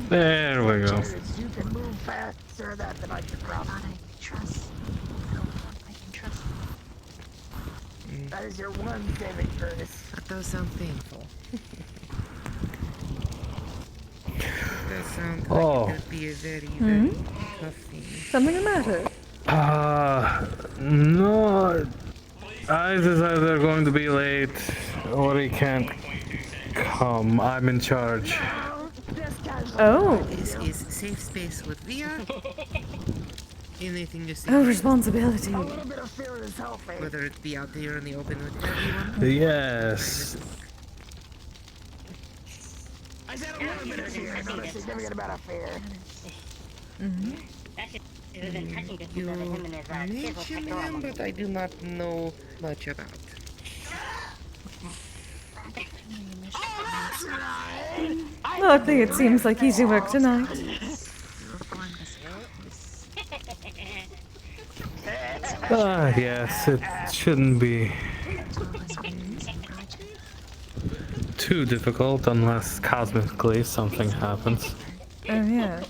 There we go. You can move faster than I can run. I trust. I can trust. That is your one saving grace. That does sound painful. That does sound like Oh. it would be a very, very tough thing. Something the matter? No. Eyes is either going to be late or he can't come. I'm in charge. Oh. This is safe space with VR. Anything to see. Oh, responsibility. Whether it be out there in the open with everyone. Yes. I said a little bit of fear, not a significant amount of fear. You mention him, but I do not know much about. Well, I think it seems like easy work tonight. Yes, it shouldn't be too difficult unless cosmically something happens. Oh, yeah.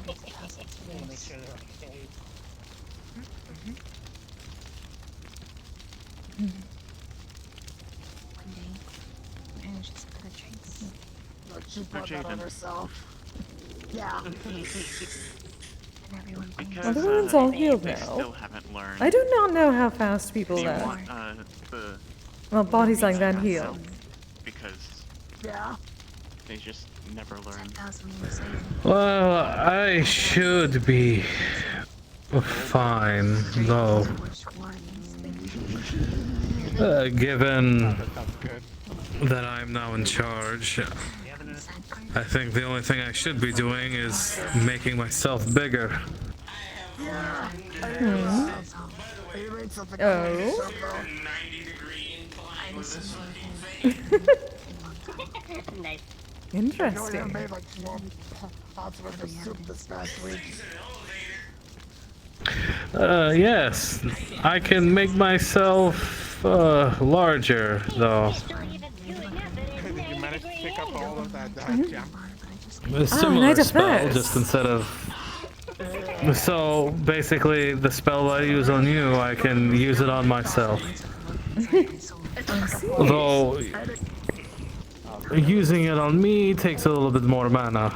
She put that on herself. Yeah. Well, everyone's all healed now. I do not know how fast people learn. Well, bodies like that heal. Because yeah, they just never learn. Well, I should be fine, though. Given that I'm now in charge, I think the only thing I should be doing is making myself bigger. Oh. Interesting. made like 12 pots worth of soup this past week. Yes, I can make myself larger, though. You managed to pick up all of that jam. A similar nice spell, effects. just instead of. So basically, the spell I use on you, I can use it on myself. Though using it on me takes a little bit more mana.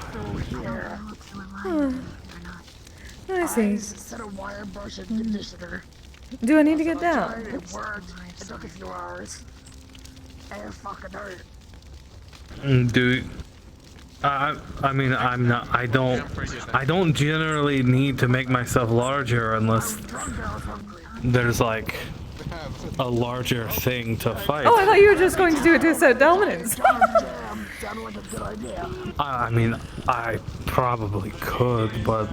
I see. Set a wire brush and conditioner. Do I need to get down? It worked. It took a few hours. And it fucking hurt. Do I mean I don't generally need to make myself larger unless there's like a larger thing to fight. Oh, I thought you were just going to do it to assert dominance. I mean, I probably could, but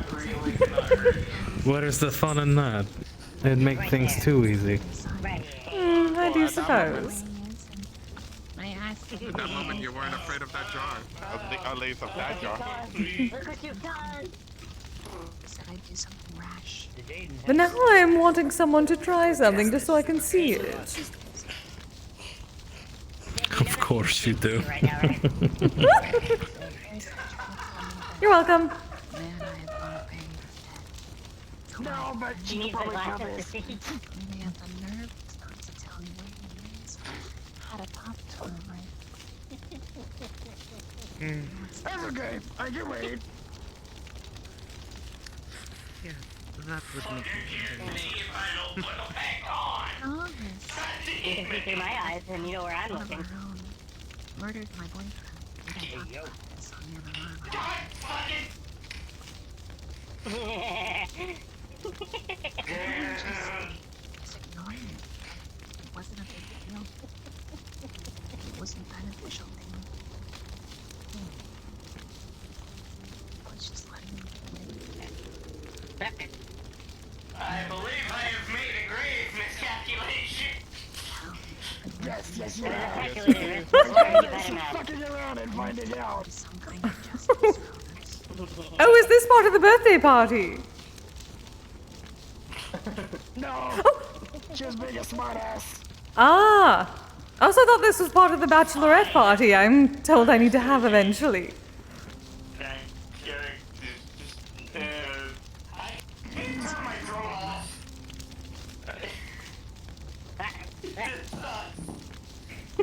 where's the fun in that? It'd make things too easy. I do suppose. My At that moment, you weren't afraid of that jar. At least of that jar. Look what you've done! Said I'd do something rash. But now I am wanting someone to try something just so I can see it. Of course you do. You're welcome. No, but She you needs a probably glass have of the this. seat. They have the nerve to start to tell you what he is. How to talk to him, right? That's okay. I can wait. Yeah, that would make Promise. You can see through my eyes and you know where I'm One of looking. our own murdered my boyfriend. We don't talk about this on the just ignoring it. It wasn't a big deal. It wasn't beneficial to me. I was just letting him get away. I believe I have made a grave miscalculation. Yes, yes, Calculated yes. risk is where you better Keep not. fucking around and find it out. Some kind of justice for others. Oh, is this part of the birthday party? No. Just being a smartass. Ah! I also thought this was part of the bachelorette party I'm told I need to have eventually.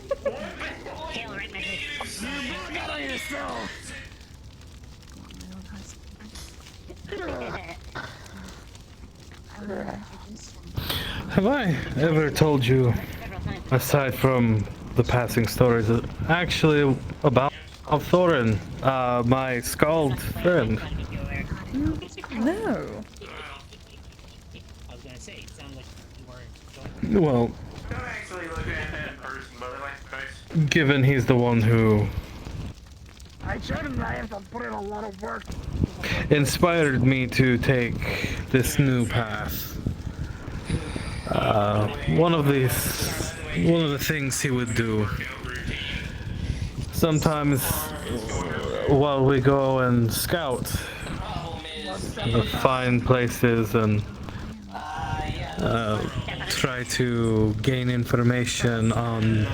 Tail right next to You brought that on yourself. Want my own husband. Have I ever told you, aside from the passing stories, actually about Thorin, my scald friend? No. I was gonna say, it sounded like you weren't. Well, Don't actually look at that in person, but I like the face. given he's the one who I showed him that I have to put in a lot of work. inspired me to take this new path. One of the things he would do sometimes while we go and scout, find places and try to gain information on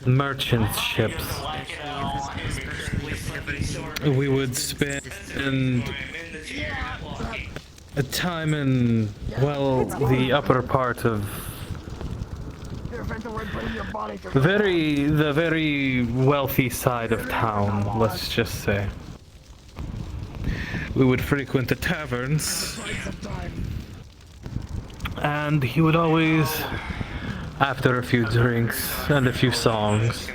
merchant ships. We would spend a time in, well, the upper part of the very wealthy side of town, let's just say. We would frequent the taverns, and he would always, after a few drinks and a few songs,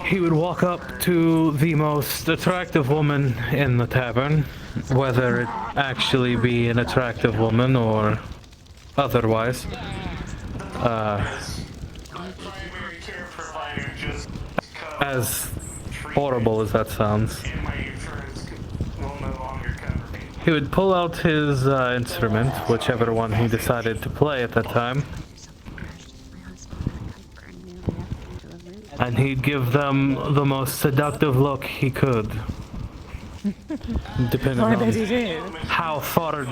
he would walk up to the most attractive woman in the tavern, whether it actually be an attractive woman or otherwise. As horrible as that sounds, he would pull out his instrument, whichever one he decided to play at that time, and he'd give them the most seductive look he could, depending I on bet he did. how far,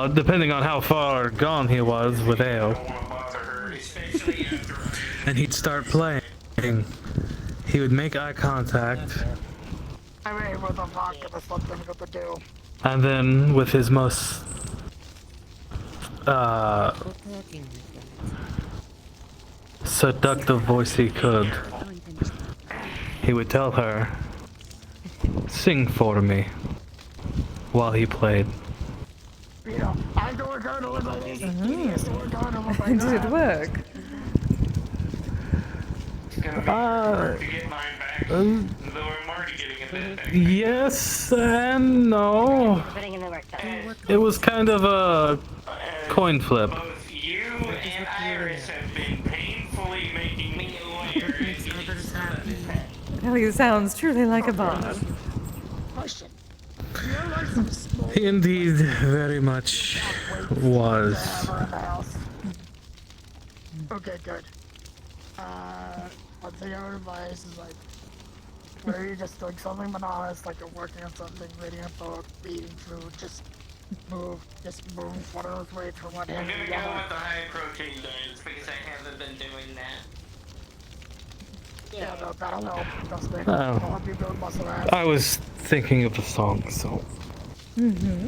depending on how far gone he was with ale. And he'd start playing. He would make eye contact, I mean, with a vodka, that's not difficult to do. and then with his most seductive voice he could, he would tell her, "Sing for me," while he played. You know, I have to work hard to look like this. He has to work hard to look like Did it work? Yes and no. It was kind of a coin flip. Both you and Iris have been painfully making me aware. Ellie sounds truly like a bard. Question. You're like some small He indeed very much was. ever in the house. Okay, good. One thing I would advise is like, where you're just doing something monotonous, like you're working on something, reading a book, eating food, just move one of those weights from one I'm end to gonna the go other. with the high protein diets because I haven't been doing that. Yeah, no, that'll help. Trust me. Oh. It'll help you build muscle mass. I was thinking of the song, so. Mm-hmm.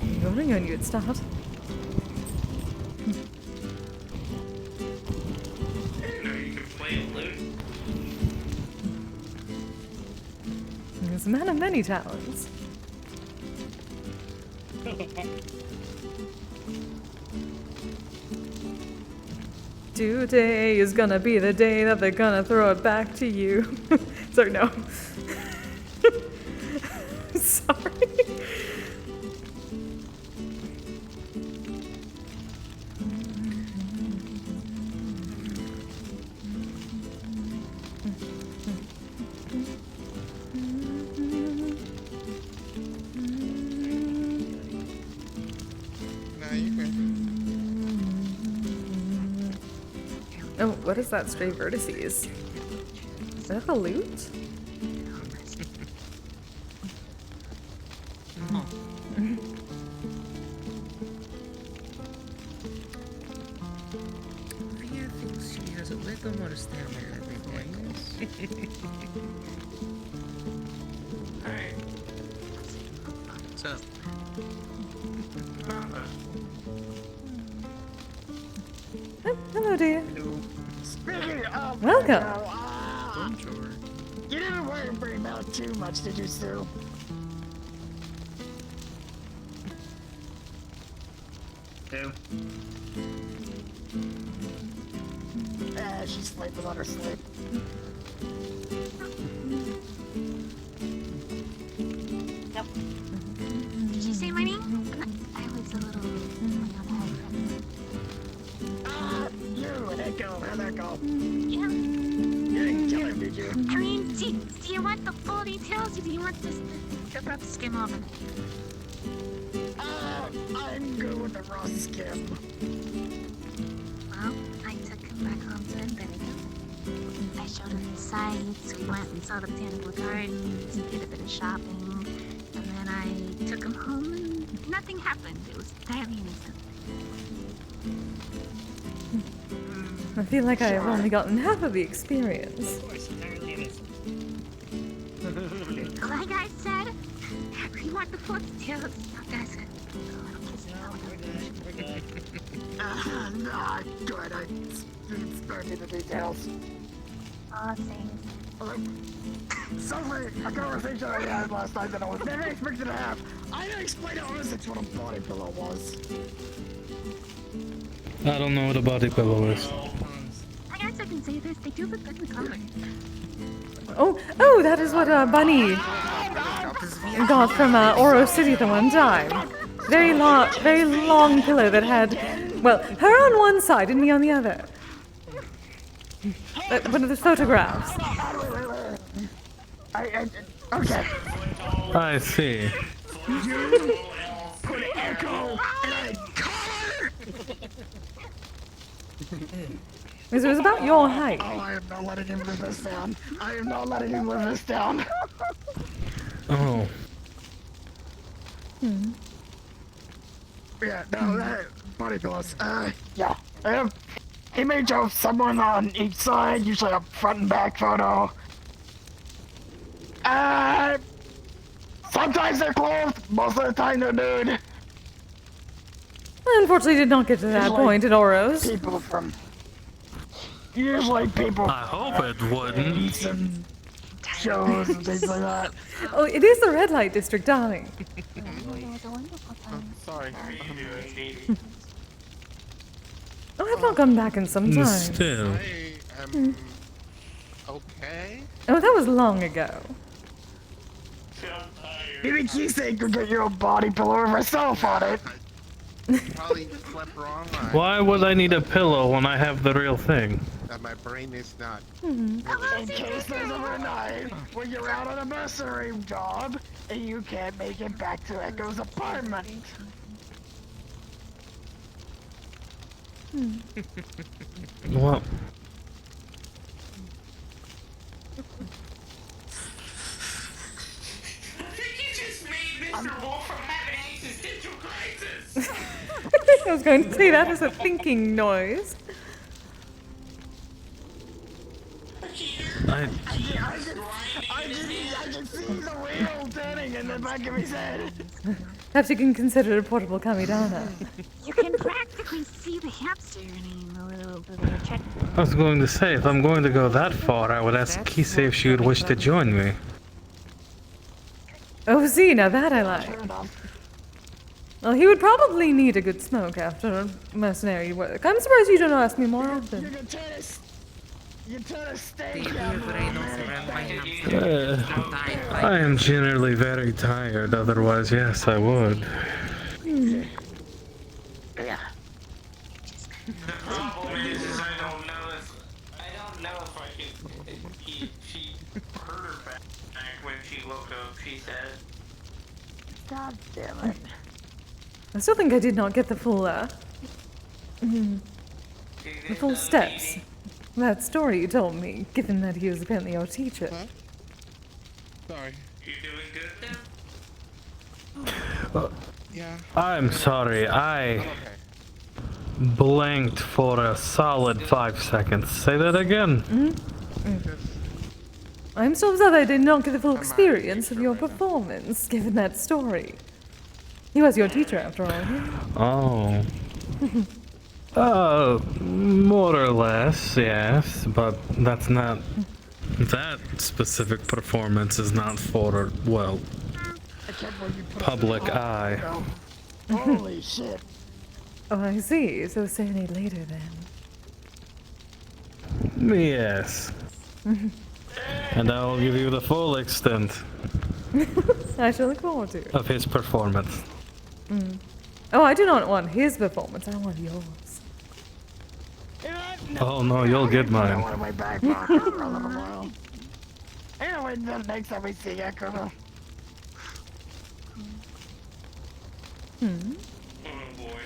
Good morning, when you'd start. You can play a lute. He's a man of many talents. Today is gonna be the day that they're gonna throw it back to you. Sorry, no. Sorry. Oh, what is that stray vertices? Is that a lute? Ria thinks she has a little more stamina than Alright. What's up? Oh, hello, dear. Speaking of Welcome. You didn't worry and bring out too much, did you, Sue? Two. She's sleeping on her sleep. Yep. Did you say my name? I was a little You and Echo, how'd that go? Yeah. You didn't kill him, did you? I mean, do you want the full details or do you want just the rough skim of it? I'm good with the raw skim. Well, I took him back home to Benedict. I showed him the sights, we went and saw the botanical gardens, did a bit of shopping, and then I took him home and nothing happened. It was entirely innocent. I feel like I have only gotten half of the experience. Of course, entirely innocent. Like I said, we want the full details. That's it. We're good. Nah, good. I didn't spare me the details. Aw, thanks. Something, a conversation I had last night that I was never expected to have. I didn't explain to Ozix what a body pillow was. I don't know what a body pillow is. I guess I can say this. They do look good in color. Oh, that is what Bunny got from Oro City the one time. Very long pillow that had, well, her on one side and me on the other. One of the photographs. Okay. I see. You put Echo in a collar! Because it was about your height. Oh, I am not letting him live this down. I am not letting him live this down. Oh. Yeah, no, that body pillows. Yeah. Image of someone on each side, usually a front and back photo. Sometimes they're clothed, most of the time they're nude. I unfortunately did not get to that point in Oros. People from... Usually people... I hope it wouldn't. And shows and things like that. Oh, it is the red light district, darling. Sorry. Oh, I've not come back in some time. Still. I am okay. Oh, that was long ago. Maybe Kise could get you a body pillow with myself on it. Probably slept wrong. Why would I need a pillow when I have the real thing? That my brain is not. In case there's ever a night when you're out on a mercenary job and you can't make it back to Echo's apartment. Well, I was going to say that as a thinking noise. I can see the wheel turning in the back of his head. Perhaps you can consider a portable Kamidana. You can practically see the hamster in the little check. I was going to say, if I'm going to go that far, I would ask Kise if she would wish to join me. Oh, see, now that I like. Well, he would probably need a good smoke after mercenary work. I'm surprised you don't ask me more often. You turn a steak I am generally very tired, otherwise, yes, I would. Yeah. The problem is I don't know if I can. She hurt her back when she woke up. She said. God damn it. I still think I did not get the full, the full steps. That story you told me, given that he was apparently your teacher. Huh? Sorry. You doing good now? Yeah. I'm sorry, I blanked for a solid 5 seconds. Say that again. I'm so upset I did not get the full experience of your performance, given that story. He was your teacher, after all. Oh. More or less, yes, but that's not... That specific performance is not for, well, public eye. Holy shit. Oh, I see. So serenade later, then. Yes. And I will give you the full extent I shall look forward to it. of his performance. Oh, I do not want his performance. I want yours. Oh no, you'll get mine. I my back pocket for a little while. Anyway, the next time we see Echo. Oh boy.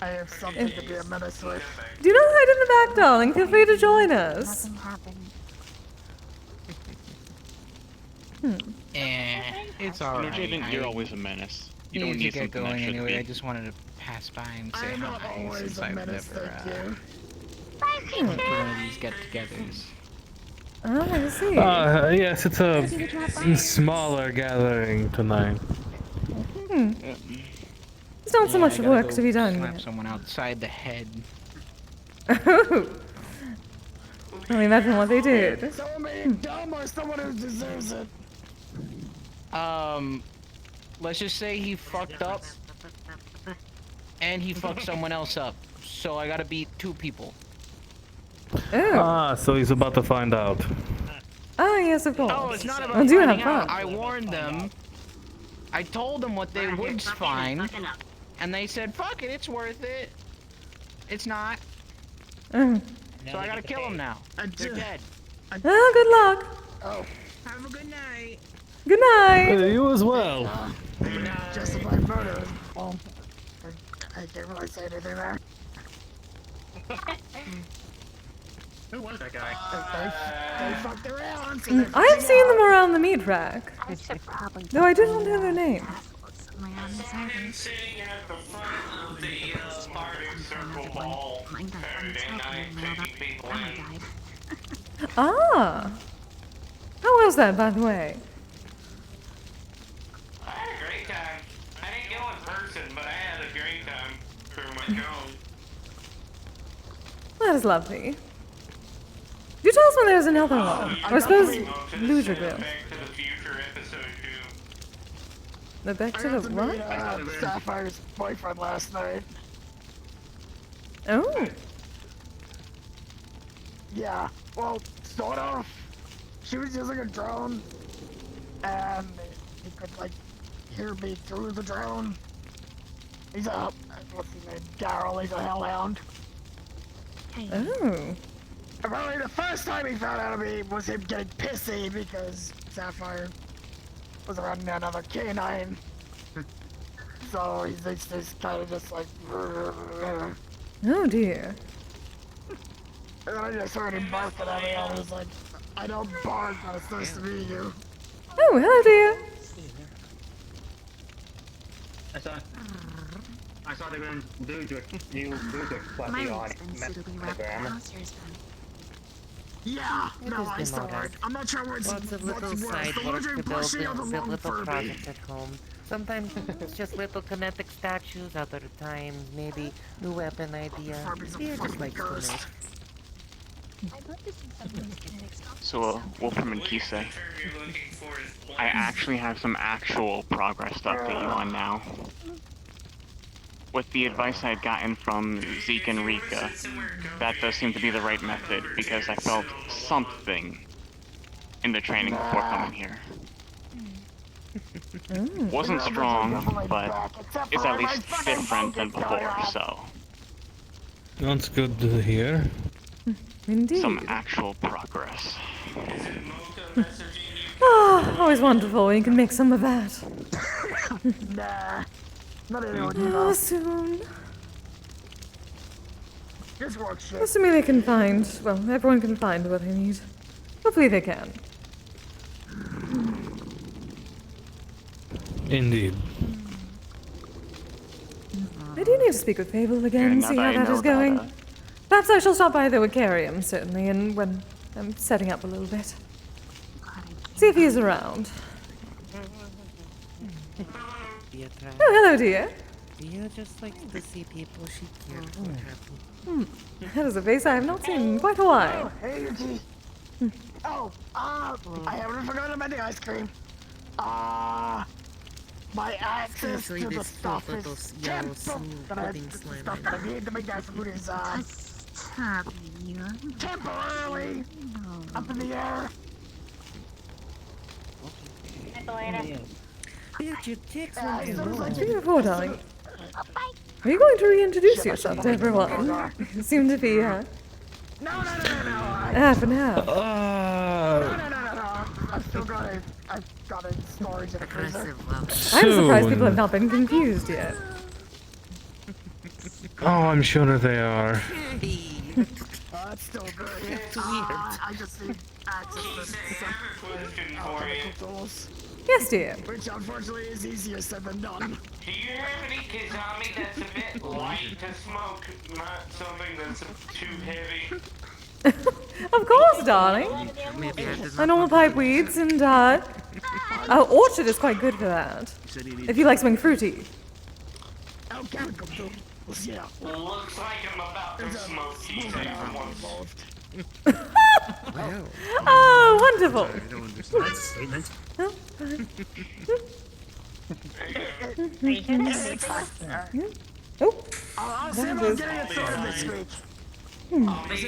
I have something to be a menace with. Do not hide in the back, darling. Feel free to join us. Nothing happened. It's No, alright. Jaden, you're always a menace. You don't need to need get something going extra to anyway. be. I just wanted to pass by and say I'm not hi always since a I've menace, never thank you. went to one of these get-togethers. Oh, I see. Yes, it's a smaller gathering tonight. There's not so Yeah, much I gotta work go to be done slap yet. someone outside the head. Oh! Well, imagine what they did. Someone made it dumb or someone who deserves it. Let's just say he fucked up, and he fucked someone else up. So I gotta beat 2 people. Oh. So he's about to find out. Ah, yes, of course. Oh, it's not about I do have finding out. fun. I warned them. I told them what they would find, and they said, "Fuck it, it's worth it." It's not. Oh. So I gotta kill them now. They're dead. Ah, good luck. Oh. Have a good night. Good night. You as well. Justified murder. Well, I can't really say anything there. Who was that guy? They fucked around. So I have seen them around the meat rack. I should probably. Though I do not know their name. I'm sitting at the front of the Arctic Circle Ball Saturday night, taking people in. Ah. How was that, by the way? I had a great time. I didn't go in person, but I had a great time through my phone. That is lovely. Do tell us when there's another one. Or I suppose Loser Bill. Back to the Future episode 2. The back to the what? Sapphire's boyfriend last night. Oh. Yeah, well, sort of. She was using a drone, and he could, like, hear me through the drone. He's a, what's his name, Daryl, he's a hellhound. Oh. Apparently the first time he found out of me was him getting pissy because Sapphire was around another canine. So he's kind of just like... Oh dear. And then I just heard him barking at me, and I was like, I don't bark, but it's nice to meet you. Oh, hello dear. I saw. I saw they were in Ludwig. You Ludwig plus My the room's odd been suitably wrapped. How's yours been? Yeah, It no, has I been saw alright. it. I'm not sure what's Lots of what's little worse, side the work Ludwig to build plushie or the the lone little Furby. projects at home. Sometimes it's just little kinetic statues, other times maybe new weapon idea. Yeah, just likes to make. I'd love to see some of these kinetic stuff. So, Wolfram and Kise, I actually have some actual progress to update you on now. With the advice I'd gotten from Zeke and Rika, that does seem to be the right method because I felt something in the training before coming here. Wasn't strong, but it's at least different than before, so. That's good to hear. Indeed. Some actual progress. Ah, always wonderful when you can make some of that. Nah, not anyone Oh, soon. This works shit. Assuming they can find, well, everyone can find what they need. Hopefully they can. Indeed. I do need to speak with Fable again, now see that how I that know is that, going. Perhaps I shall stop by the Wicarium, certainly, and when I'm setting up a little bit. See if he is around. Beatrice. Oh, hello, dear. Dia just likes to see people she cares for happy. That is a face I have not seen in quite a while. Hey, Yuki. Oh, I haven't forgotten about the ice cream. My access Especially to the this stuff little is yellow temple smooth that I, pudding the slime stuff that I need to make that food is, Stop you. temporarily up in the air. Bitch, it takes Yeah, one it to sounds like know. Beautiful, darling. Are you going to reintroduce yourself to everyone? You seem to be, No. half and half. I've got a storage in a freezer. I'm surprised people have not been confused yet. Oh, I'm sure they are. That's still good. It's weird. I just need access to some alchemical tools. Yes, dear. Which unfortunately is easier said than done. Do you have any kizami that's a bit light to smoke, not something that's too heavy? Of course, darling. Maybe I did My not normal pipe weeds and, orchard is quite good for that. If you like something fruity. Alchemical tools, yeah. Looks like I'm about to smoke Kise for once. Oh, wonderful. I don't understand that statement. Oh, oh. I'll see about getting it sorted this week. Use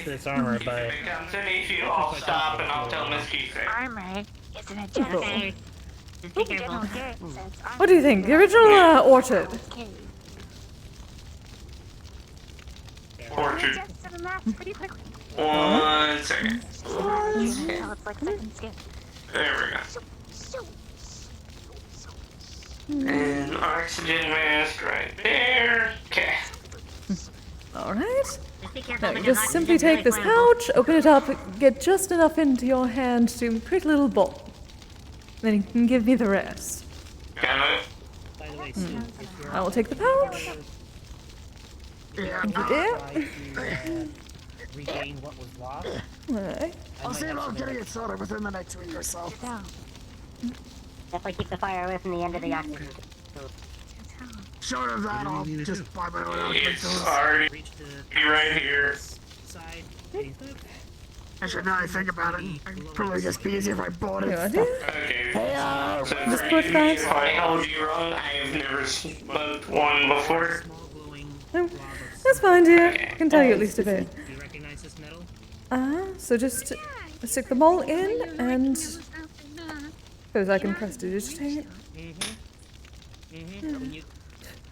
this armor, but If it comes an issue, I'll stop and I'll tell Miss Kise. Armor isn't a general. General Garrett says armor. What do you think? The original orchard? Orchard. Just to the maps pretty quickly. 1 second. Oh, it's like second skin. There we go. And oxygen mask right there. Okay. Alright. Now you just simply take this pouch, open it up, get just enough into your hand to create a little ball. Then you can give me the rest. Got it. by the way, I will take the pouch. Thank you, dear. Regain what was lost. Alright. I'll see about getting it sorted within the next week or so. Definitely keep the fire away from the end of the oxygen. Short of that, I'll just buy my own alchemy It's tools. already be right here. Side. Actually, now I think about it, I'd probably just be easier if I bought it. Yeah, I do. Okay. Hey, So Just for put you, that- if I held you wrong, I have never smoked one before. No, that's fine, dear. I can tell you at least a bit. Do you recognize this metal? So just stick the ball in and suppose I can press to digitate.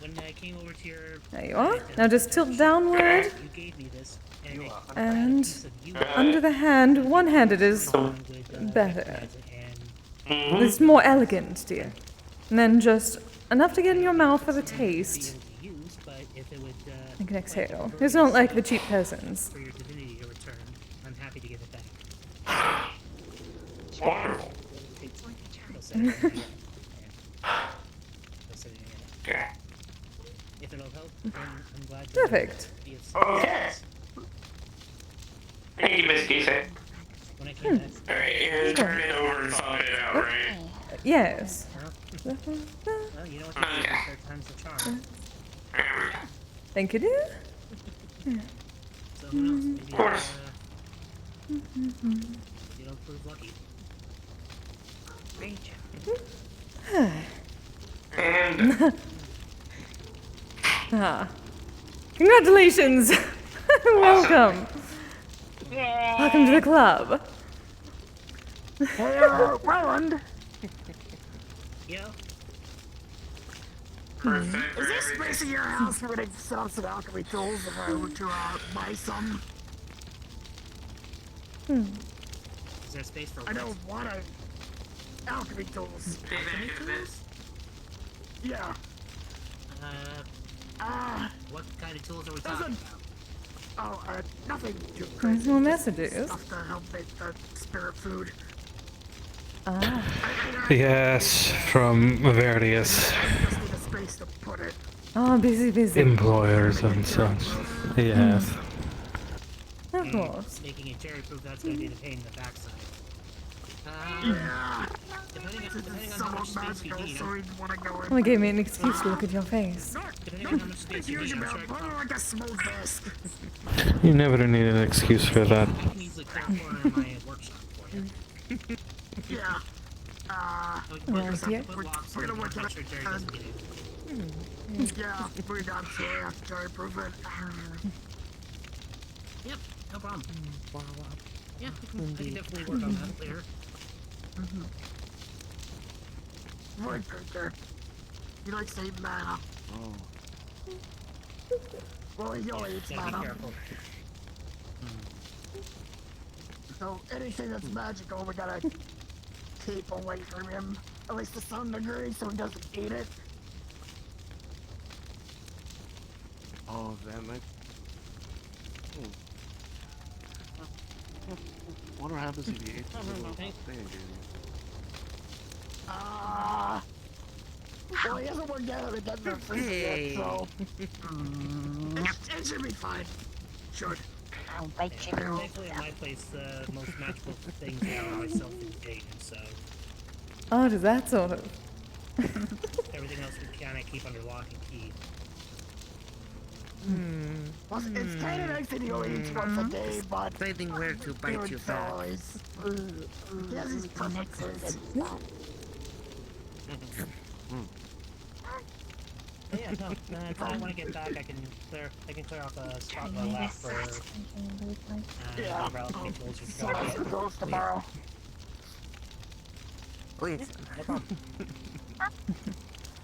When I came over to your... There you are. Now just tilt downward You gave me this, and and under the hand, one-handed is better. It's more elegant, dear. And then just enough to get in your mouth for the taste. You can exhale. It's not like the cheap peasants. For your divinity to return, I'm happy to give it back. Wonderful. He'll set it in the end. He'll set it in the end. Okay. I'm glad to Perfect. be of Okay. service. Thank you, Miss Kise. When I came back. Alright, you're gonna turn it over and swap it out, right? Yes. Well, you know what they say, third time's the charm. Thank you, dear. So who knows, maybe Of course. you don't prove lucky. And Ah. Congratulations! Welcome! Welcome to the club. Hey, Roland. Yeah. Is there space in your house where they set up some alchemy tools if I were to buy some? Is there space for I don't want alchemy tools. Alchemy tools? Yeah. What kind of tools are we talking about? Oh, nothing too There's crazy. more just messages. Stuff to help make the spirit food. Ah. Yes, from various Just need a space to put it. Oh, busy. employers and such. Yes. Of course. Making it cherry proof, that's going to be the pain in the backside. Yeah. Depending on how much space you need, so he'd want to go in. Well, it gave me an excuse to look at your face. depending on how much space you need, I'm sure Put it like a smooth desk. You never need an excuse for that. I can easily clear a corner in my workshop for you. Yeah. Right here. We're gonna work on Sure Jerry doesn't get it. Yeah, we got to have to cherry proof it. Yep, no problem. Yeah, I can definitely work on that later. Right there. He likes to eat mana. Well, he only eats Gotta be mana. careful. So anything that's magical, we gotta keep away from him. At least to some degree, so he doesn't eat it. Oh, that might. Wonder what happens if you ate the little thing I gave you. Well, he hasn't worked out it doesn't have freezer yet, so it should be fine. Should. I'll bite you. Thankfully, at my place, the most magical things are myself and Jaden, so Oh, does that sort of? everything else we kind of keep under lock and key. Well, it's kind of nice that he only eats once a day, but Deciding where to bite you back. He has his preferences. Yeah, no, if I want to get back, I can clear off a spot on my lap for whatever alchemy tools you've got. So goes tomorrow. Listen, No problem.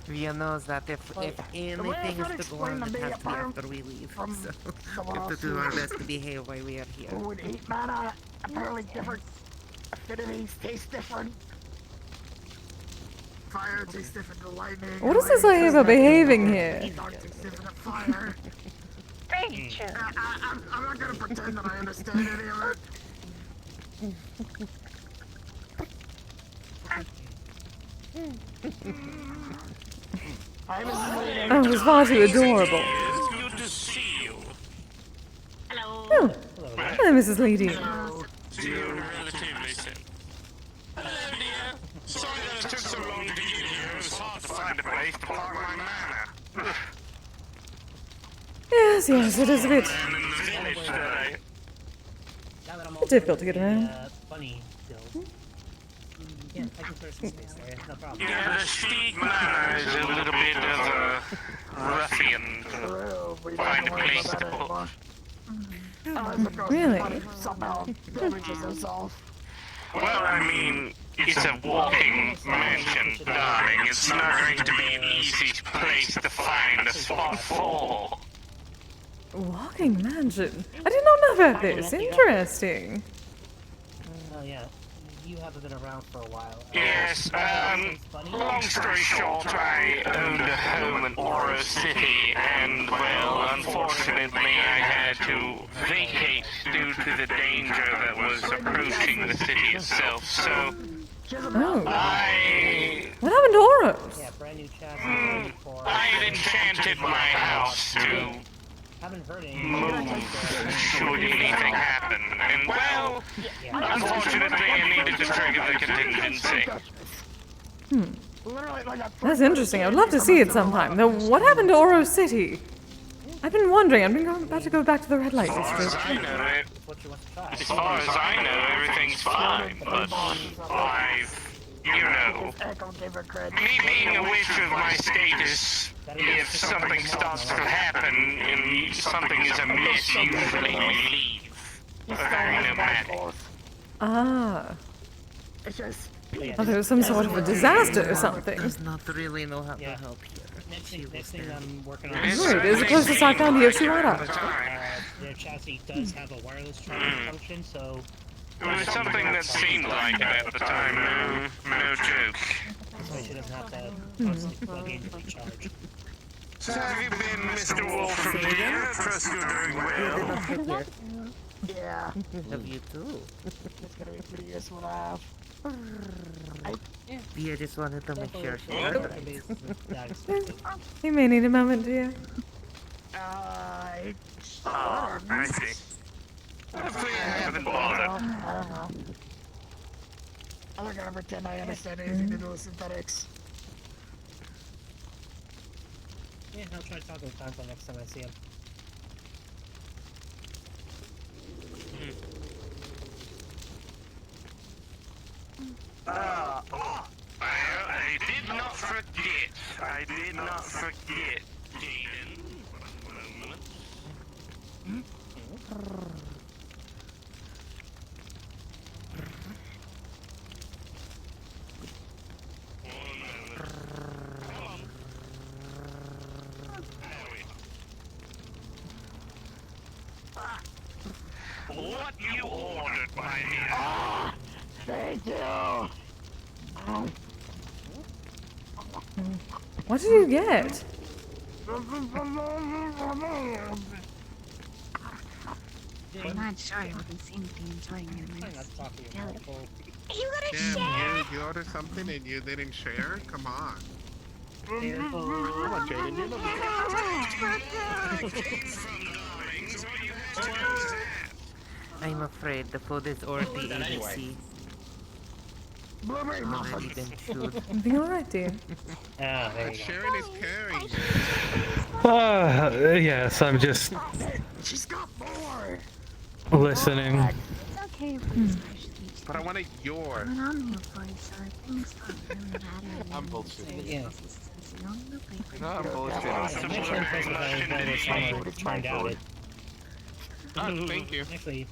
Via knows that if anything is to go on, it has to be after we leave. So we have to do our best to behave while we are here. Who would eat mana? Apparently different affinities taste different. Fire tastes different to lightning. What is this I ever behaving here? Dark tastes different to fire. Very true. I'm not gonna pretend that I understand any of it. Oh, it was far too adorable. It's good to see you. Hello. Oh, hello, Mrs. Lady. Dear relatively soon. Hello, dear. Sorry that it took so long to get here. It was hard to find a place to park my manor. Yes, it is a bit I'm in the village today. Now that I'm all difficult to get around. Bunny build. Yeah, I can clear some space there, no problem. Yeah, the Steed Manor is a little bit of a ruffian to find a place to put. Really? Somehow damages himself. Well, I mean, it's a walking mansion, darling. It's not going to be an easy place to find a spot for. Walking mansion. I did not know about this. Interesting. Oh yeah, you haven't been around for a while. Yes, long story short, I owned a home in Oro City, and, well, unfortunately, I had to vacate due to the danger that was approaching the city itself, so Oh. I What happened to Oros? Yeah, brand new chat. Brand new core. I had enchanted my house to Haven't heard move anything. should anything happen. And well, unfortunately I needed to trigger the contingency. That's interesting. I would love to see it sometime. Though, what happened to Oros City? I've been wondering. I've been about to go back to the red light As far as district. I know, as far as I know, everything's fine. But you know, me being a witch of my status, if something starts to happen and something is amiss, usually we leave. Very nomadic. Ah. It's just. Oh, there was some sort of a disaster or something. Does not really know how to help here. Next thing I'm working on. Right, it's the closest I found to Yoshiwara. Their chassis does have a wireless charging function, so. It was something that seemed like it at the time. No joke. So she doesn't have to constantly plug in to recharge. So have you been, Mr. Wolf from Deer? Trust you're doing well. Yeah. Love you too. It's gonna be pretty useful to have. Bia just wanted to make sure she heard right. You may need a moment, dear. I see. Hopefully I haven't bothered. I don't know. I'm not gonna pretend I understand anything to do with synthetics. Yeah, I'll try talking with Tonto next time I see him. I did not forget. I did not forget, Jaden. What you ordered, my dear? Thank you. What did you get? I'm not sure what he seemed to be enjoying it. You gotta share! You ordered something and you didn't share? Come on. Come on, Jaden, you know I'm afraid the food is already ABC. Already been chewed. Everything alright, dear? Ah, there you go. Sharing is caring. Yes, I'm just She's got more. listening. It's okay if we But I wanted yours. I'm an omnivore, so things don't really matter. I'm bullshitting. Yeah. No, I'm I'm bullshitting. actually impressed with how it turned out. Oh, thank you. Actually,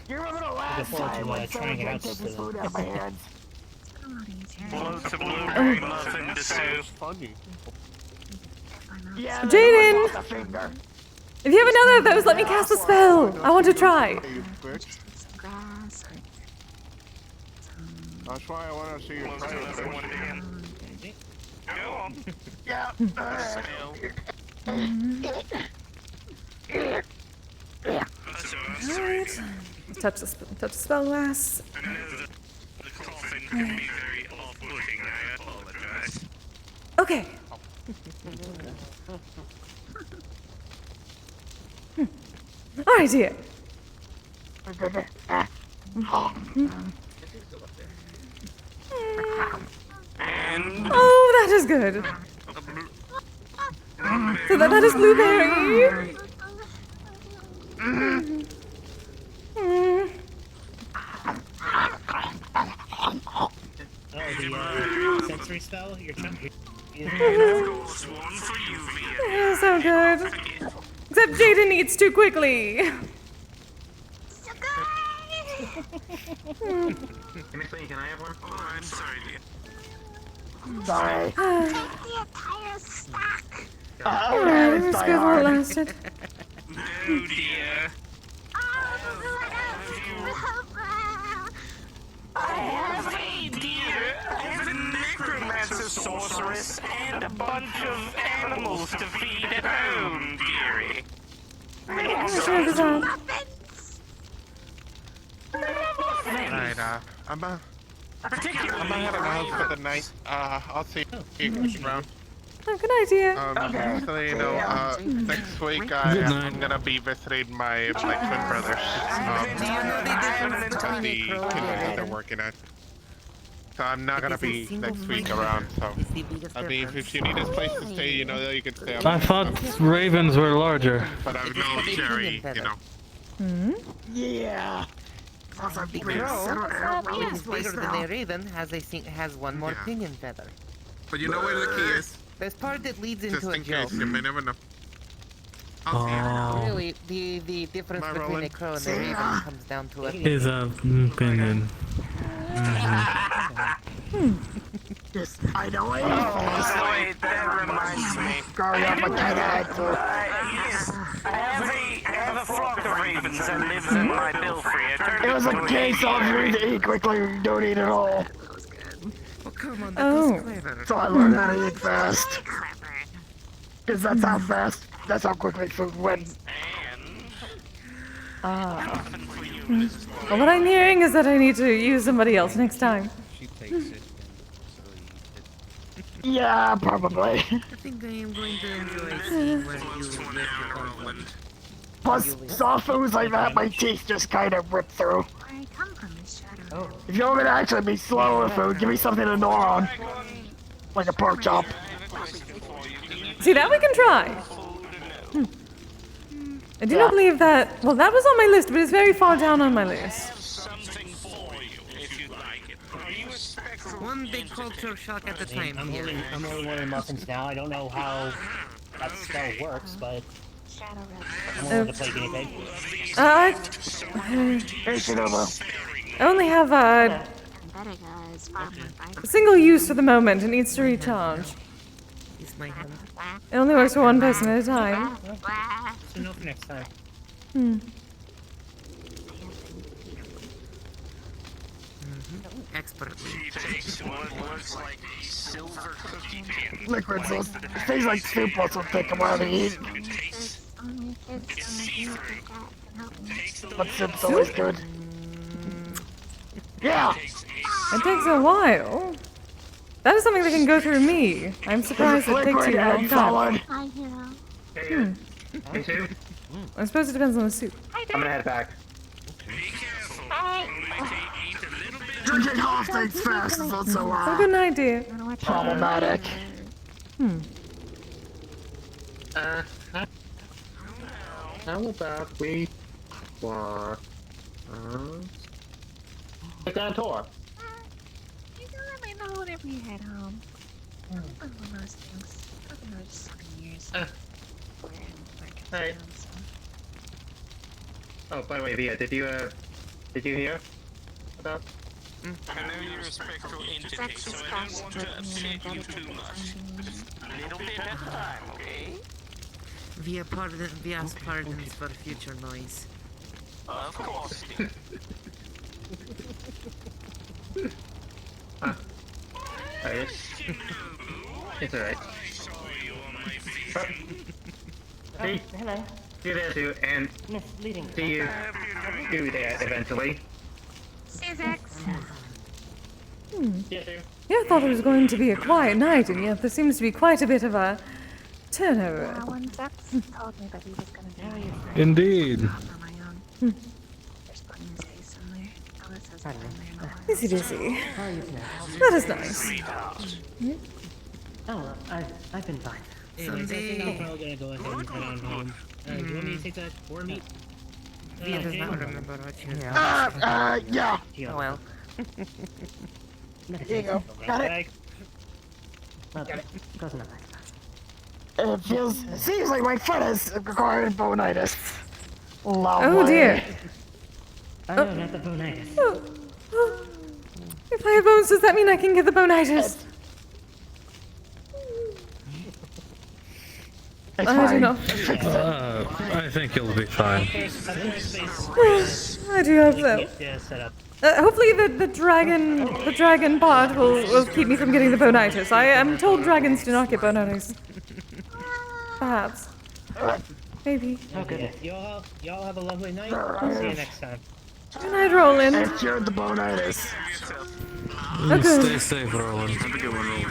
You remember the I look last forward time to when trying someone it tried out to take this food still. out of my hands? Loads of blueberry muffin to soup. Funny. Yeah, Jaden! the finger. If you have another of those, let me cast a spell. I want to try. You bitch. Grass or That's why I want to see your try. Go on. Yeah. Alright. Touch the spell glass. The coffin can be very off-putting, I apologize. Okay. Alright, dear. And Oh, that is good. So that is blueberry. oh, the sensory spell? You're trying to. Oh, so good. Except Jaden eats too quickly. Can I have one? Oh, I'm sorry, dear. Sorry. Take the entire stack. Oh, it's good while it lasted. No, dear. Hey, dear, I have a necromancer sorceress and a bunch of animals to feed at home, dearie. Right, I'm I'm not heading out for the night. I'll see you around. Oh, good idea. Just so you know, next week I'm gonna be visiting my twin brothers. Do you know the difference At between the a crow and convention a they're raven? working at. So I'm not gonna It is a be single next week finger. around, so It's the biggest I mean, difference. if you need a place to stay, you know, you can stay. I thought ravens were larger. But I've known Jerry, you know. Hmm? Yeah. The crow, which is bigger than a raven, has one more pinion feather. But you know where the key is. There's part that leads Just into a in joke. case, you may never know. Oh. Really, the difference Am I between a rolling? crow and a raven comes down to a Is a opinion. Just, I know it. Wait, that reminds me. Sorry, I'm a cat I have a flock of ravens that lives in my belfry. It was a case of you to eat quickly or you don't eat at all. Oh, come on, that was clever. So I learned how to eat fast. Because that's how fast, that's how quickly food went. Ah. Well, what I'm hearing is that I need to use somebody else next time. She takes it. Yeah, probably. I think I am going to enjoy seeing where you live. Plus, soft foods like that, my teeth just kind of rip through. Where I come from is shadow. If you want me to actually be slow with food, give me something to gnaw on. Like a pork chop. See, that we can try. I do not believe that. Well, that was on my list, but it's very far down on my list. One big culture shock at a time. I'm only one of the muffins now. I don't know how that spell works, but I'm willing to play guinea pig. I only have a single use for the moment. It needs to recharge. Is my hand. It only works for one person at a time. So no for next time. Expertly. Liquid sauce. It tastes like soup once we take them out to eat. But soup's always good. Yeah! It takes a while. That is something that can go through me. I'm surprised it takes you a long time. Hi, hero. Hey, Sue. I suppose it depends on the soup. I'm gonna head back. Drinking half things fast is also Have a good night, dear. problematic. How about we walk? Take that tour. You can let me know whenever you head home. One of those things. I've been just 7 years. Hey. Oh, by the way, Via, did you hear about? I know you respect your entity, so I don't want to upset you too much. Just a little bit at a time, okay? Via ask pardons for future noise. Of course. It's alright. Hey, Hello. see you there too, and Misleading. see you there eventually. Suzex. Yeah, I thought it was going to be a quiet night, and yet there seems to be quite a bit of a turnover. When Zex told me that he was going to be Indeed. on my own. There's plenty of space somewhere. Alice has been there no Easy busy. That is nice. Oh, I've been fine. Anyways, I think I'm probably gonna go ahead and head on home. Do you want me to take that boar meat? Via does not remember what you Yeah. Oh well. Here you go. Got it. Goes in the bag. It seems like my foot has acquired bonitis. Lovely. Oh dear. Oh, no, not the bonitis. If I have bones, does that mean I can get the bonitis? I do not. I think you'll be fine. I do hope so. Yeah, set up. Hopefully the dragon pod will keep me from getting the bonitis. I am told dragons do not get bonitis. Perhaps. Maybe. Oh, goodness. Y'all have a lovely night. I'll see you next time. Good night, Roland. I cured the bonitis. Okay. Stay safe, Roland. Have a good one, Roland.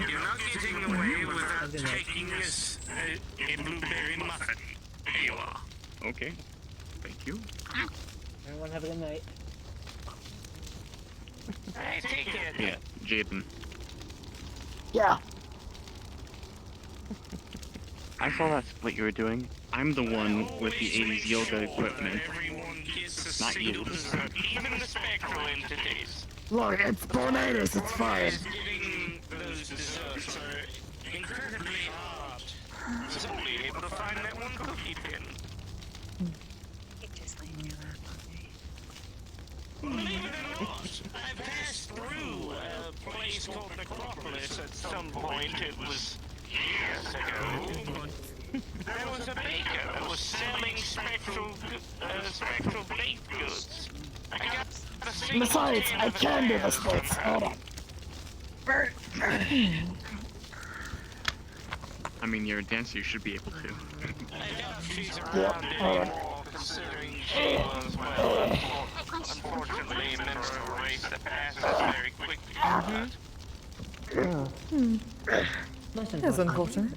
You're not getting away without taking a blueberry muffin. Here you are. Okay. Thank you. Everyone have a good night. I take it. Yeah, Jaden. Yeah. I saw that split you were doing. I'm the one with the 80s yoga equipment. Not you. Even the spectral entities. Look, it's bonitis, it's fine. Getting those desserts are incredibly hard. Just only able to find that one cookie pin. Just lay in your lap all day. Believe it or not, I passed through a place called Necropolis at some point. It was years ago. I was a baker. I was selling spectral baked goods. I got a single Besides, tin I of can do the gas. splits. Hold on. I mean, you're a dancer, you should be able to. I doubt she's Yep, around hold on. anymore, considering she was, well, unfortunately, a member of a race that passes very quickly. That's unfortunate.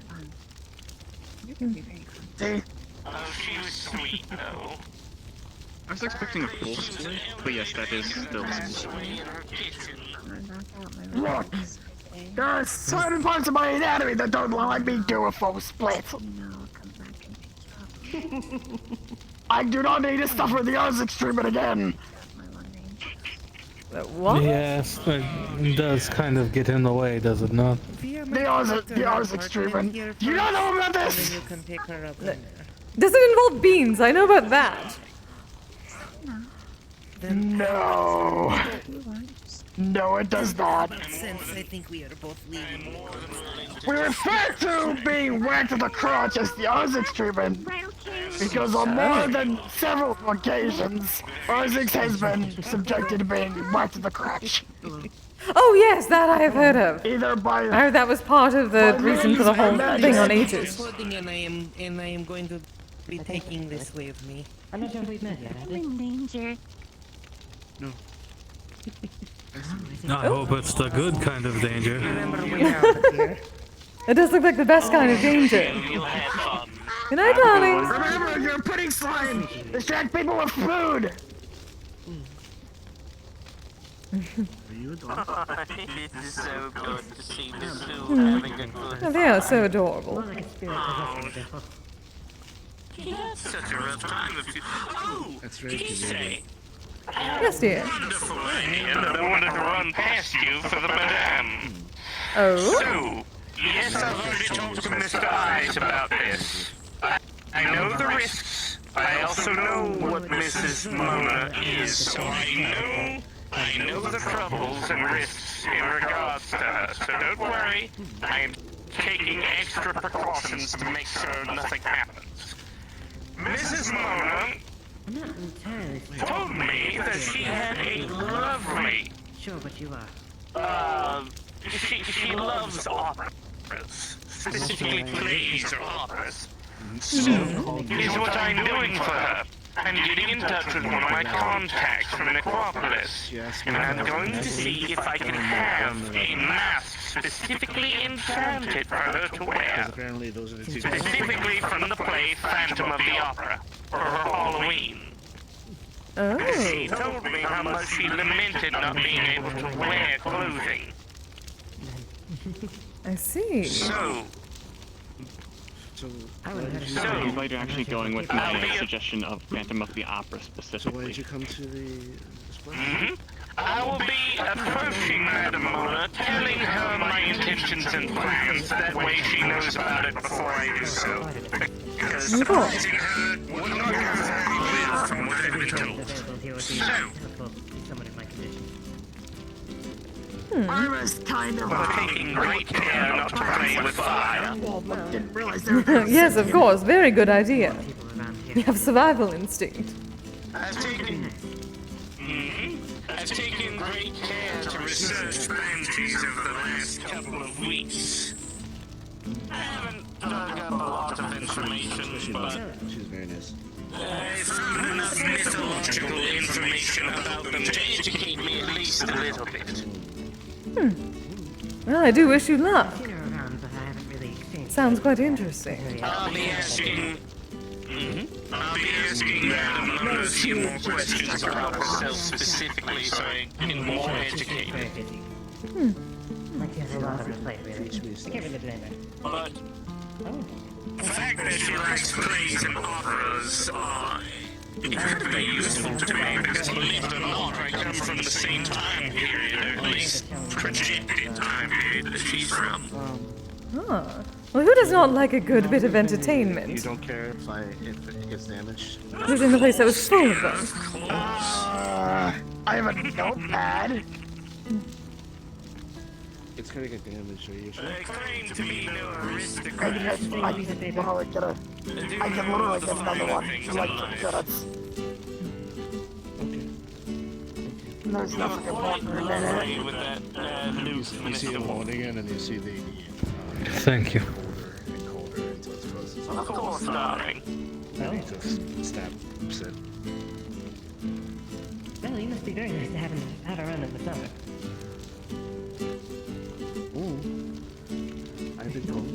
You can be very See? Oh, she was sweet, though. I was expecting a full split, but yes, that is still a split. Look, there are certain parts of my anatomy that don't let me do a full split. I do not need to suffer the Isaac treatment again. What? Yes, it does kind of get in the way, does it not? The Isaac treatment. Do you not know about this? You can pick her up. Does it involve beans? I know about that. No. No, it does not. Since I think we are both leaving. We refer to being whacked in the crotch as the Isaac treatment because on more than several occasions, Isaac has been subjected to being whacked in the crotch. Oh yes, that I have heard of. Either by I heard that was part of the reason for the whole thing on ages. And I am going to be taking this with me. I'm not sure if we've met yet, have we? in danger. No. I hope it's the good kind of danger. Remember we are here. It does look like the best kind of danger. Good night, darlings. Remember, you're putting slime. Distract people with food. Are you a dog? It is so good to see the zoo having a good Oh, they are so adorable. Such a rough time of you. Oh, That's very Kise. convenient. Yes, dear. Wonderful idea, and I wanted to run past you for the madame. Oh? So, yes, I've already talked to Mr. Eyes about this. I know the risks. I also know what Mrs. Mona is, so I know the troubles and risks in regards to her. So don't worry, I am taking extra precautions to make sure nothing happens. Mrs. Mona I'm not entirely sure. told me that she had a lovely, Sure, but you are. she loves operas, specifically plays or operas. So, here's what I'm doing for her. I'm getting in touch with one of my contacts from Necropolis, and I'm going to see if I can have a mask specifically enchanted for her to wear. Apparently, those are the two. Specifically from the play Phantom of the Opera, for her Halloween. Oh. She told me how much she lamented not being able to wear clothing. I see. So, I'm glad you're actually going with my suggestion of Phantom of the Opera So why specifically. did you come to the display? I will be approaching Madame Mona, telling her my intentions and plans. That way she knows about it before I do so. Because surprising her would not go very well from what I've been told. I was kind of taking great care not to play with fire. Didn't realize there was Yes, of course. Very good idea. You have survival instinct. I've taken great care to research banshees over the last couple of weeks. I haven't dug up a lot of information, but She's very nice. I found enough mythological information about them to educate me at least a little bit. Well, I do wish you luck. Seen her around, but I haven't really exchanged. Sounds quite interesting. I'll be asking Madam a few more questions about herself specifically so I can more educate. Very busy. Like she has a lot on her plate, really. I can't really blame her. But the fact that she likes plays and operas are incredibly useful to me because, believe it or not, I come from the same time period, or at least projected time period that she's from. Ah. Well, who does not like a good bit of You entertainment? don't care if it gets damaged? Who's in the place that was full of them? I have a notepad. It's gonna get damaged, are you sure? I claim to be no I aristocrat. can literally get another one for like 2 minutes. There's nothing important in it. With that loose You see it holding it, and you see the Thank you. colder and colder until it's frozen. Of course, darling. And he just stabs it. Well, you must be very nice to have around in the summer. I've been told.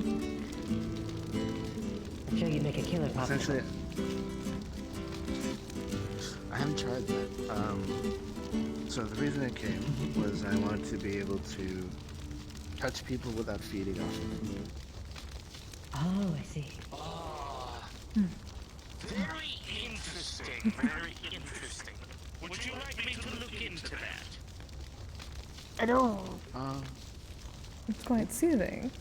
I'm sure you'd make a killer pop. Essentially, I haven't tried that. So the reason I came was I wanted to be able to touch people without feeding off of them. Oh, I see. Very interesting, very interesting. Would you like me to look into that? I don't. It's quite soothing.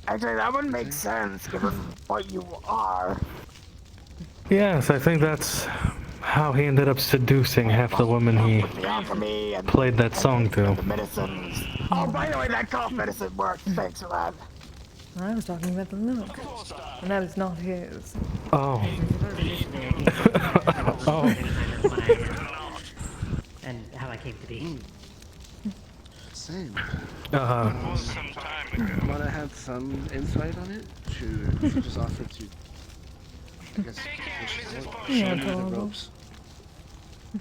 Actually, that would make sense given what you are. Yes, I think that's how he ended up seducing half the women he The alchemy and played that song to. the medicines. Oh, by the way, that cough medicine worked. Thanks for that. I was talking about the look, and that is not his. Oh. And how I came to be. Same. Some time ago. Want to have some insight on it? Should just offer to. I guess. Yeah, show me the adorable. ropes.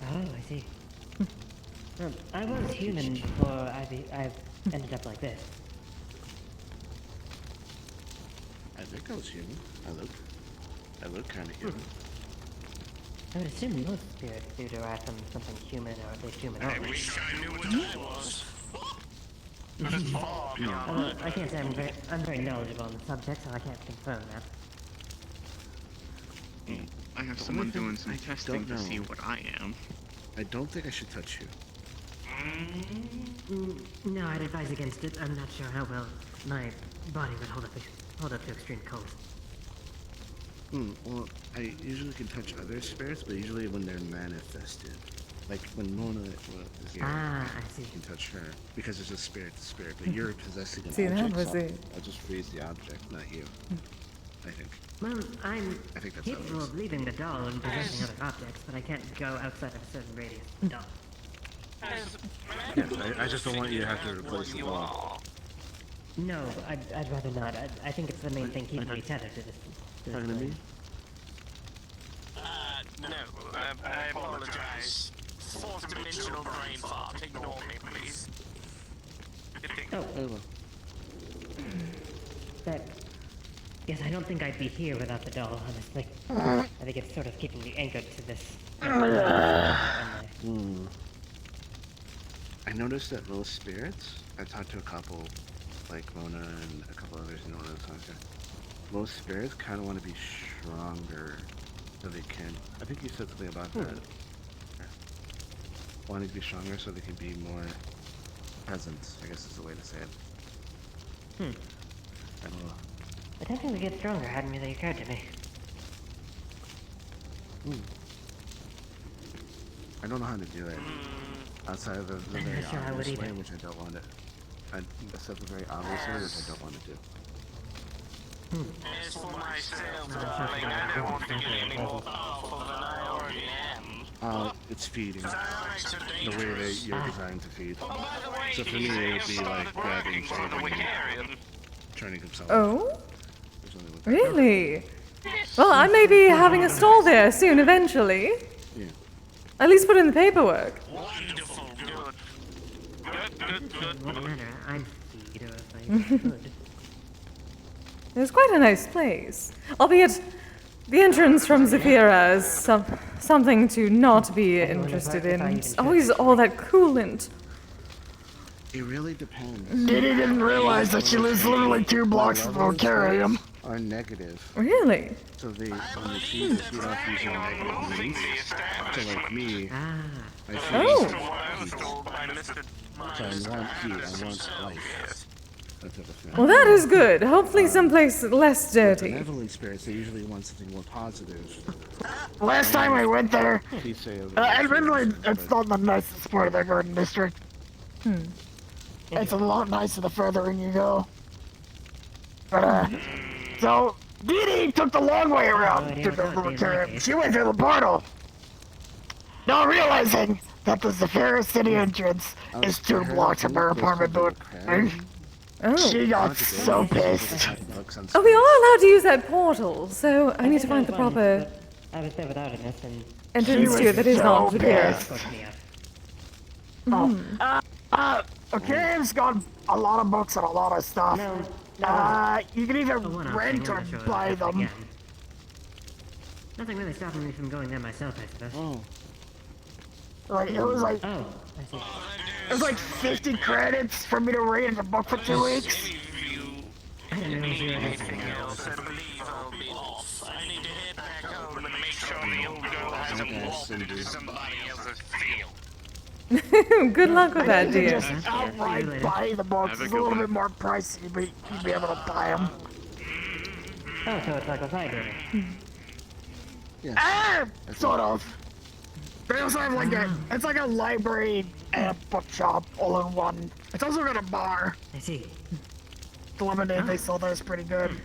Oh, I see. Well, I was human before I ended up like this. I think I was human. I look kind of human. I would assume most spirits do derive from something human or at least humanoid. I wish I knew what I was. Although, I can't say I'm very knowledgeable on the subject, so I can't confirm that. I have someone doing some testing to see what I am. I don't think I should touch you. No, I'd advise against it. I'm not sure how well my body would hold up to extreme cold. Well, I usually can touch other spirits, but usually when they're manifested. Like when Mona is here, I see. you can touch her. Because it's a spirit to spirit, but you're possessing an See, that object. was So it. I'll just freeze the object, not you. I think. Well, I'm I think that's how it capable works. of leaving the doll and possessing other objects, but I can't go outside of a certain radius of the doll. Yeah, I just don't want you to have to replace the doll. No, I'd rather not. I think it's the main thing keeping me tethered to this. Talking to me? No, I apologize. Fourth dimensional brain fart. Ignore me, please. Oh, well. That. Yes, I don't think I'd be here without the doll, honestly. I think it's sort of keeping me anchored to this. I noticed that most spirits, I talked to a couple, like Mona and a couple others in one of the songs here. Most spirits kind of want to be stronger so they can. I think you said something about that. Wanting to be stronger so they can be more present, I guess is the way to say it. I don't know. Attempting to get stronger hadn't really occurred to me. I don't know how to do it. Outside of the I'm very not sure I would obvious way, either. which I don't want to. Except the very obvious way, which I don't want to do. As for myself, darling, I don't want to get any more powerful than I already am. It's feeding. The way that you're designed to feed. So for me, it would be like grabbing, turning himself. Oh? Really? Well, I may be having a stall there soon, eventually. Yeah. At least put in the paperwork. Wonderful, good. What matter? I'd feed her if I could. It's quite a nice place. Albeit, the entrance from Zafira is something to not be interested in. It's always all that coolant. It really depends. Diddy didn't realize that she lives literally 2 blocks from Vocarium. Are negative. Really? So they, when they see the feed off using negative means, so like me, I feed Oh. heat. So I want heat, I want life. That type of thing. Well, that is good. Hopefully someplace less dirty. Benevolent spirits, they usually want something more positive. Last time I went there, Kise admittedly, it's not the nicest part of the Garden District. It's a lot nicer the further in you go. But, so, Didi took the long way around to the Vocarium. She went through the portal. Not realizing that the Zafira City entrance is 2 blocks from her apartment building. Oh. She got so pissed. Oh, we are allowed to use that portal, so I need to find the proper I was there without it, and entrance to it that is not Zafira. Vocarium's got a lot of books and a lot of stuff. You can either rent or buy them. Nothing really stopping me from going there myself, I suppose. Like, it was like... Oh, I see. It was like 50 credits for me to read the book for 2 weeks. I didn't realize you were Anything else, I believe I'll be off. I need to head back home and make sure the old girl hasn't walked into somebody else's field. Good luck with that, dear. Just outright buy the books. It's a little bit more pricey, but you'd be able to buy them. Oh, so it's like a library. Sort of. They also have like it's like a library and a bookshop all in one. It's also got a bar. I see. The lemonade they sell there is pretty good.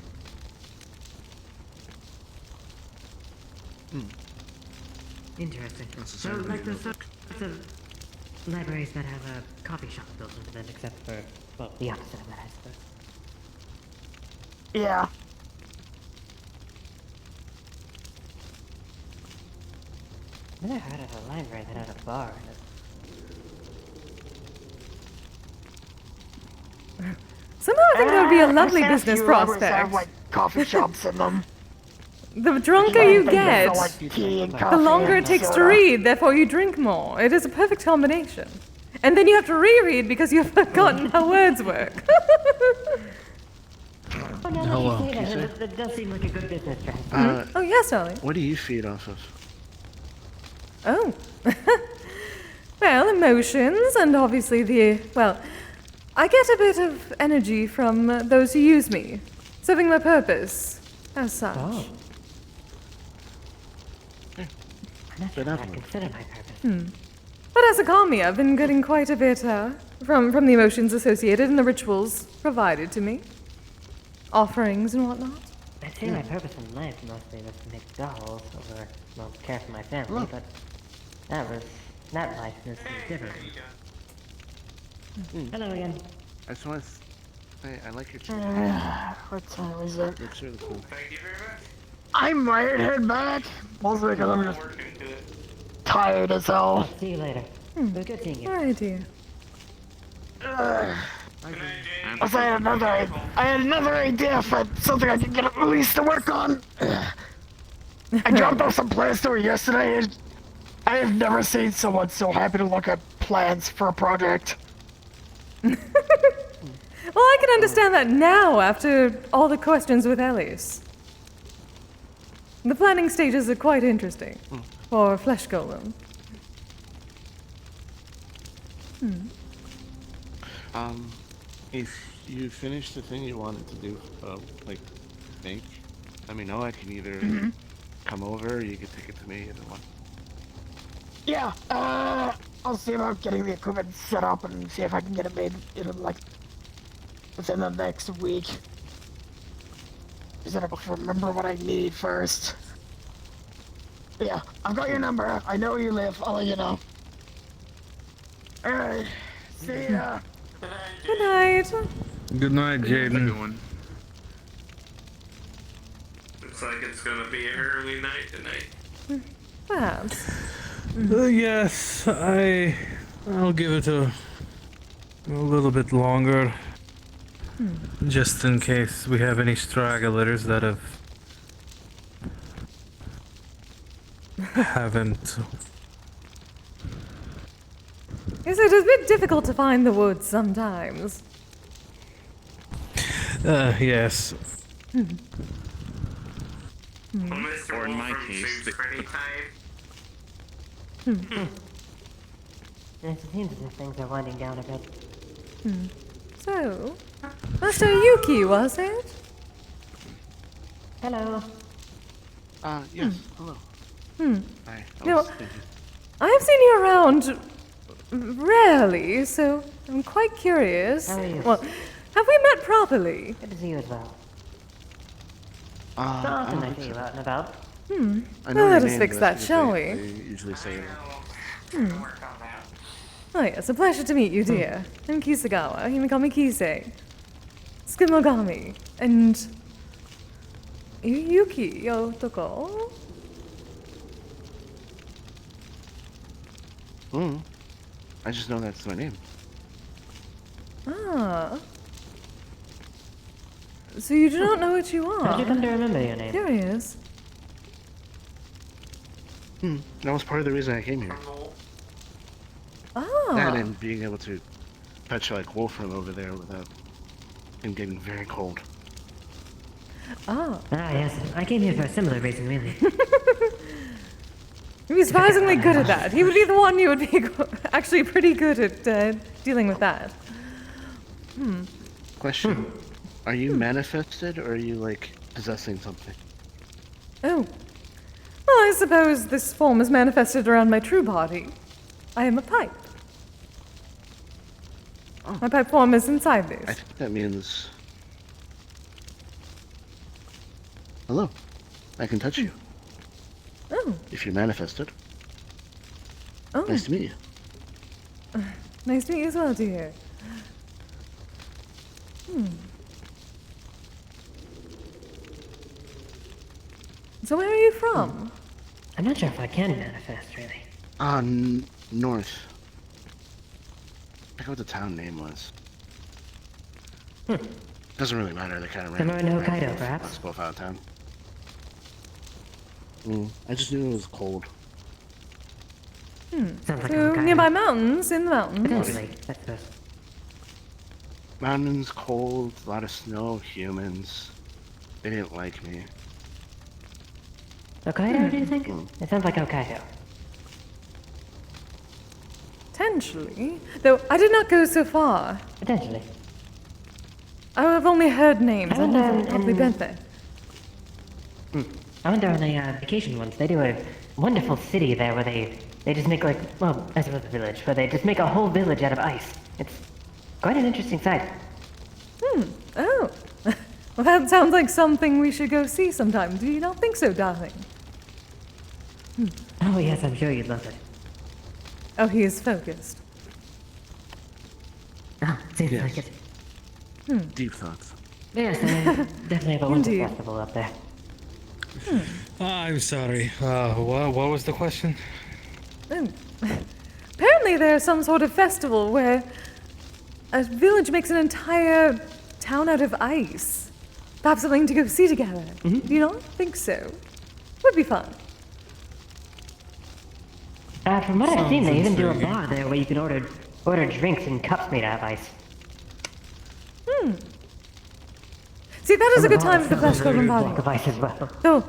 Interesting. So, like the sorts of libraries that have a coffee shop built into them, except for, well, the opposite of that, I suppose. Yeah. I've never heard of a library that had a bar in it. Somehow I think that would be a lovely I've seen business few libraries that prospect. have like coffee shops in them. The drunker you get, Like tea and the coffee longer and it takes to soda. read, therefore you drink more. It is a perfect combination. And then you have to reread because you've forgotten how words work. Oh, no, Hello, no, you say Kise? that does seem like a good business strategy. Oh, yes, darling. What do you feed off of? Oh. Well, emotions, and obviously I get a bit of energy from those who use me, serving my purpose, as such. Oh. I'm not sure what I consider my purpose. But as a kami, I've been getting quite a bit from the emotions associated and the rituals provided to me. Offerings and whatnot. I'd say my purpose in life mostly was to make dolls over, well, care for my family, but that life is different. Hello again. I just want to say, I like your chair. What time is it? Looks really cool. I might head back, mostly because I'm just tired as hell. See you later. It was good seeing you. Alright, dear. I had another idea for something I can get at least to work on. I dropped off some plans to her yesterday, and I have never seen someone so happy to look at plans for a project. Well, I can understand that now after all the questions with Elias. The planning stages are quite interesting for Flesh Golem. If you finish the thing you wanted to do, like, make, let me know. I can either come over or you can take it to me, either one. Yeah, I'll see about getting the equipment set up and see if I can get it made in, like, within the next week. Just gotta remember what I need first. Yeah, I've got your number. I know where you live. I'll let you know. Alright, see ya. Good night. Good night, Jaden. Looks like it's gonna be an early night tonight. Perhaps. Yes, I'll give it a little bit longer. Just in case we have any stragglers that haven't. Yes, it is a bit difficult to find the woods sometimes. Yes. Or in my case, It seems as if things are winding down a bit. So, Master Yuki, was it? Hello. Yes, hello. Hi. No, I have seen you around rarely, so I'm quite curious. How are you? Well, have we met properly? Good to see you as well. I Not often don't I think see you so. out and about. I know Well, your let us name, fix but that, that's shall usually- we? They usually say it. Oh yes, a pleasure to meet you, dear. I'm Kisagawa. You may call me Kise. Skimogami. And... Yuki Yotoko? I just know that's my name. Ah. So you do not know what you are? How did you come to remember your name? Curious. That was part of the reason I came here. Ah. That and being able to touch like Wolfram over there without him getting very cold. Ah. Ah, yes. I came here for a similar reason, really. He's surprisingly good at that. He would be the one you would be actually pretty good at dealing with that. Question. Are you manifested or are you like possessing something? Oh. Well, I suppose this form is manifested around my true body. I am a pipe. My pipe form is inside this. I think that means... Hello. I can touch you. Oh. If you're manifested. Oh. Nice to meet you. Nice to meet you as well, dear. So where are you from? I'm not sure if I can manifest, really. North. I forgot what the town name was. Doesn't really matter, they kind of ran. Somewhere in Hokkaido, perhaps? That's both out of town. I just knew it was cold. Sounds like So Hokkaido. nearby mountains, in the mountains. Potentially, I suppose. Mountains, cold, a lot of snow, humans. They didn't like me. Hokkaido, do you think? It sounds like Hokkaido. Potentially. Though I did not go so far. Potentially. I have only heard names. I I've went never there probably in- been there. I went there on a vacation once. They do a wonderful city there where they just make like, well, I suppose a village, where they just make a whole village out of ice. It's quite an interesting sight. Oh. Well, that sounds like something we should go see sometime. Do you not think so, darling? Oh yes, I'm sure you'd love it. Oh, he is focused. Oh, seems Yes. like it. Deep thoughts. Yes, they definitely have a winter Indeed. festival up there. I'm sorry. What was the question? Oh. Apparently there's some sort of festival where a village makes an entire town out of ice. Perhaps something to go see together. Do you not think so? Would be fun. From what I've seen, Sounds they even do a intriguing. bar there where you can order drinks in cups made out of ice. See, that is a And the good bar time for the itself flesh is a golden block body. of ice as well. Oh.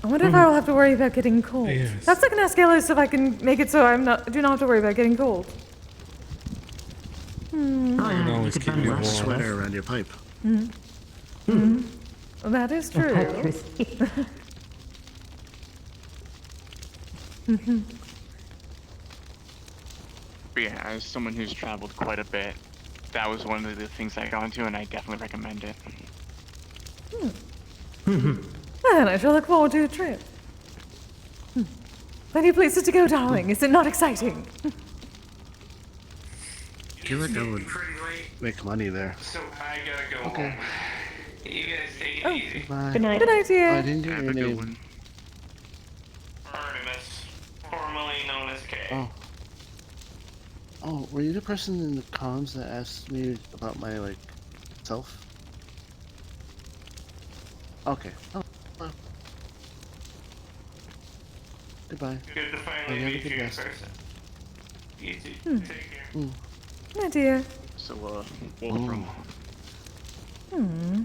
I wonder if I will have to worry about getting cold. Yes. Perhaps I can ask Ellis if I can make it so do not have to worry about getting cold. Oh, yeah, you always could keep find me a warm. Sweater around your pipe. Well, that is true. But yeah, as someone who's traveled quite a bit, that was one of the things I got into, and I definitely recommend it. Then I shall look forward to the trip. Plenty of places to go, darling. Is it not exciting? I feel like I would Pretty late, make money there. so I gotta go Okay. home. You guys take it Oh. easy. Bye. Good night. Good night, dear. I didn't get Have your a good name. one. Artemis, formerly known as K. Oh. Oh, were you the person in the comms that asked me about my, like, self? Okay. Oh, well. Goodbye. Good to Oh, finally you have a meet good you in rest. person. You too. Take care. Mm. Good night, dear. So, Wolfram, Hmm.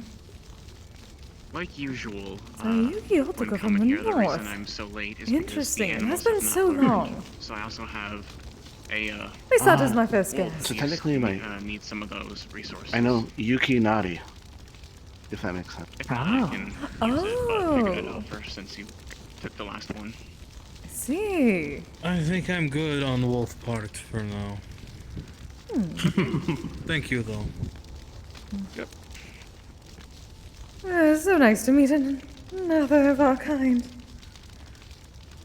like usual, So Yuki when Otoko from coming the here, the reason north. I'm so late is Interesting. It because has the been animals so have not long. moved. So I also have a, At least that is my first So guess. technically my... need some of those resources. I know Yuki Nari, if that makes sense. If not, I can use it, but figured it out first since you took the last one. I see. I think I'm good on wolf part for now. Thank you, though. Yep. So nice to meet another of our kind.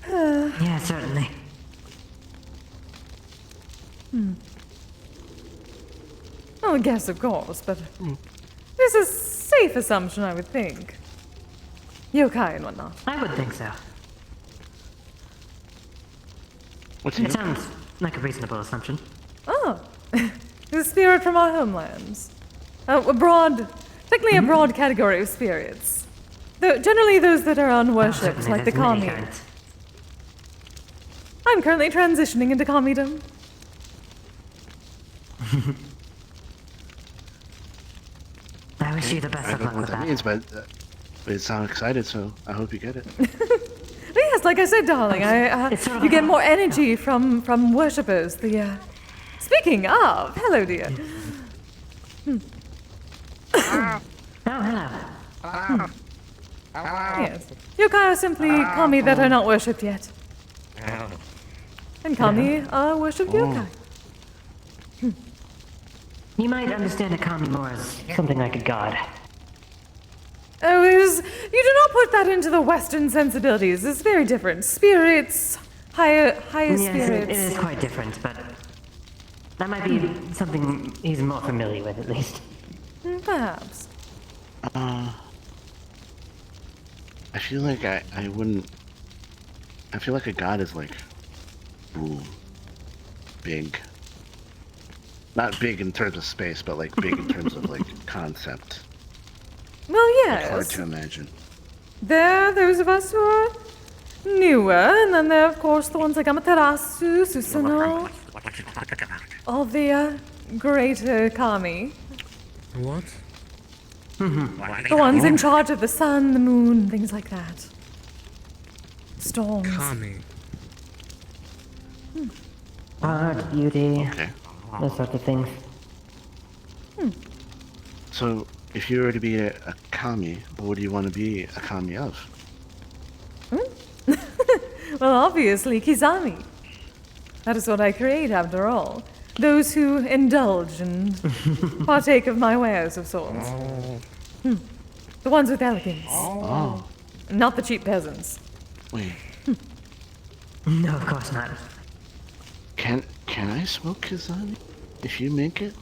Yeah, certainly. Well, I guess, of course, but it's a safe assumption, I would think. Yokai and whatnot. I would think so. What's It sounds like a reasonable assumption. Oh, the spirit from our homelands. Technically a broad category of spirits. Though generally those that are unworshipped, certainly, like the there's many kami. kinds. I'm currently transitioning into kamidom. I wish you the best I of don't luck know what with that that. means, but it sounds excited, so I hope you get it. But yes, like I said, darling, you get more energy from worshippers. Speaking of, hello, dear. Oh, hello. Yes, yokai are simply kami that are not worshipped yet, and kami are worshipped yokai. You might understand a kami more as something like a god. Oh, you do not put that into the Western sensibilities. It's very different. Spirits, higher Yes, spirits. it is quite different, but that might be something he's more familiar with, at least. Perhaps. I feel like I wouldn't... I feel like a god is like... Ooh. Big. Not big in terms of space, but like big in terms of like concept. Well, Like hard yes. to imagine. There are those of us who are newer, and then there are, of course, the ones like Amaterasu, Susanoo, all the greater kami. What? The ones in charge of the sun, the moon, things like that. Storms. Kami. Art, beauty, Okay. those sorts of things. So, if you were to be a kami, what would you want to be a kami of? Well, obviously, Kizami. That is what I create, after all. Those who indulge and partake of my wares of sorts. The ones with elegance. Oh. Not the cheap peasants. Wait, No, of course not. can I smoke Kizani? If you make it?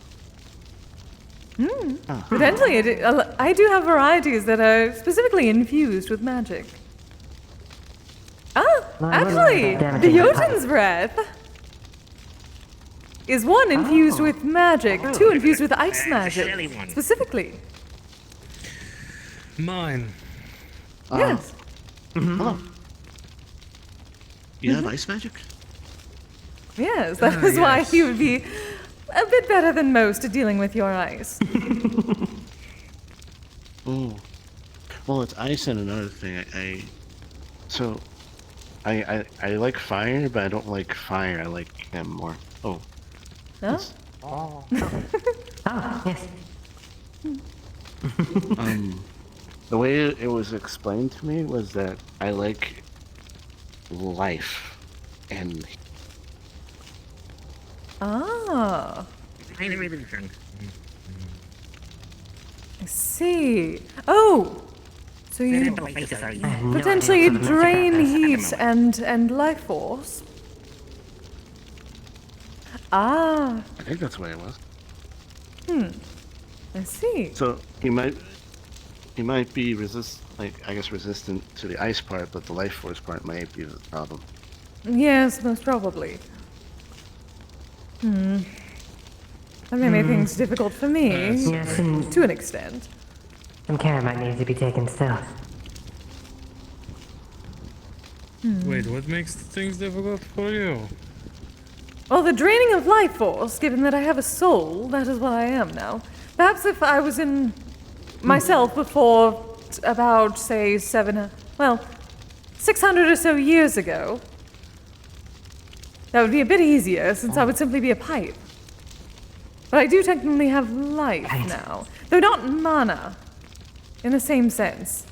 Ah. Potentially, I do have varieties that are specifically infused with magic. Ah, Well, actually, damn it, the damn it. Jotun's breath is one infused with magic, two infused with ice magic, specifically. Mine. Yes. Hello. You have ice magic? Yes, that is why yes. you would be a bit better than most at dealing with your ice. Oh. Well, it's ice and another thing. I like fire, but I don't like fire. I like him more. Oh. Huh? Oh, yes. The way it was explained to me was that I like life and Ah, I see. Oh, so you potentially drain heat and life force. Ah, I think that's what it was. I see. So you might He might be resistant to the ice part, but the life force part might be the problem. Yes, most probably. That may make things difficult for me. Yes, and to an extent. some care might need to be taken still. Wait, what makes things difficult for you? Well, the draining of life force, given that I have a soul, that is what I am now. Perhaps if I was in myself before about, say, 600 or so years ago, that would be a bit easier, since I would simply be a pipe. But I do technically have life now, though not mana, in the same sense.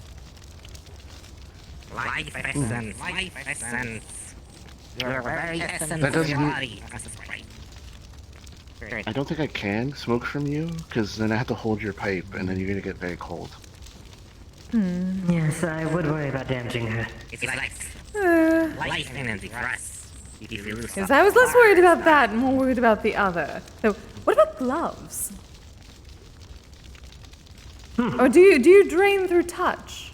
Life essence, life essence. Your very essence That of your doesn't- body. I don't think I can smoke from you, because then I have to hold your pipe, and then you're gonna get very cold. Yes, I would worry about damaging her. It's like life energy for us. If you lose Yes, I was less worried about that and more worried about the other. So, what about gloves? Or do you drain through touch?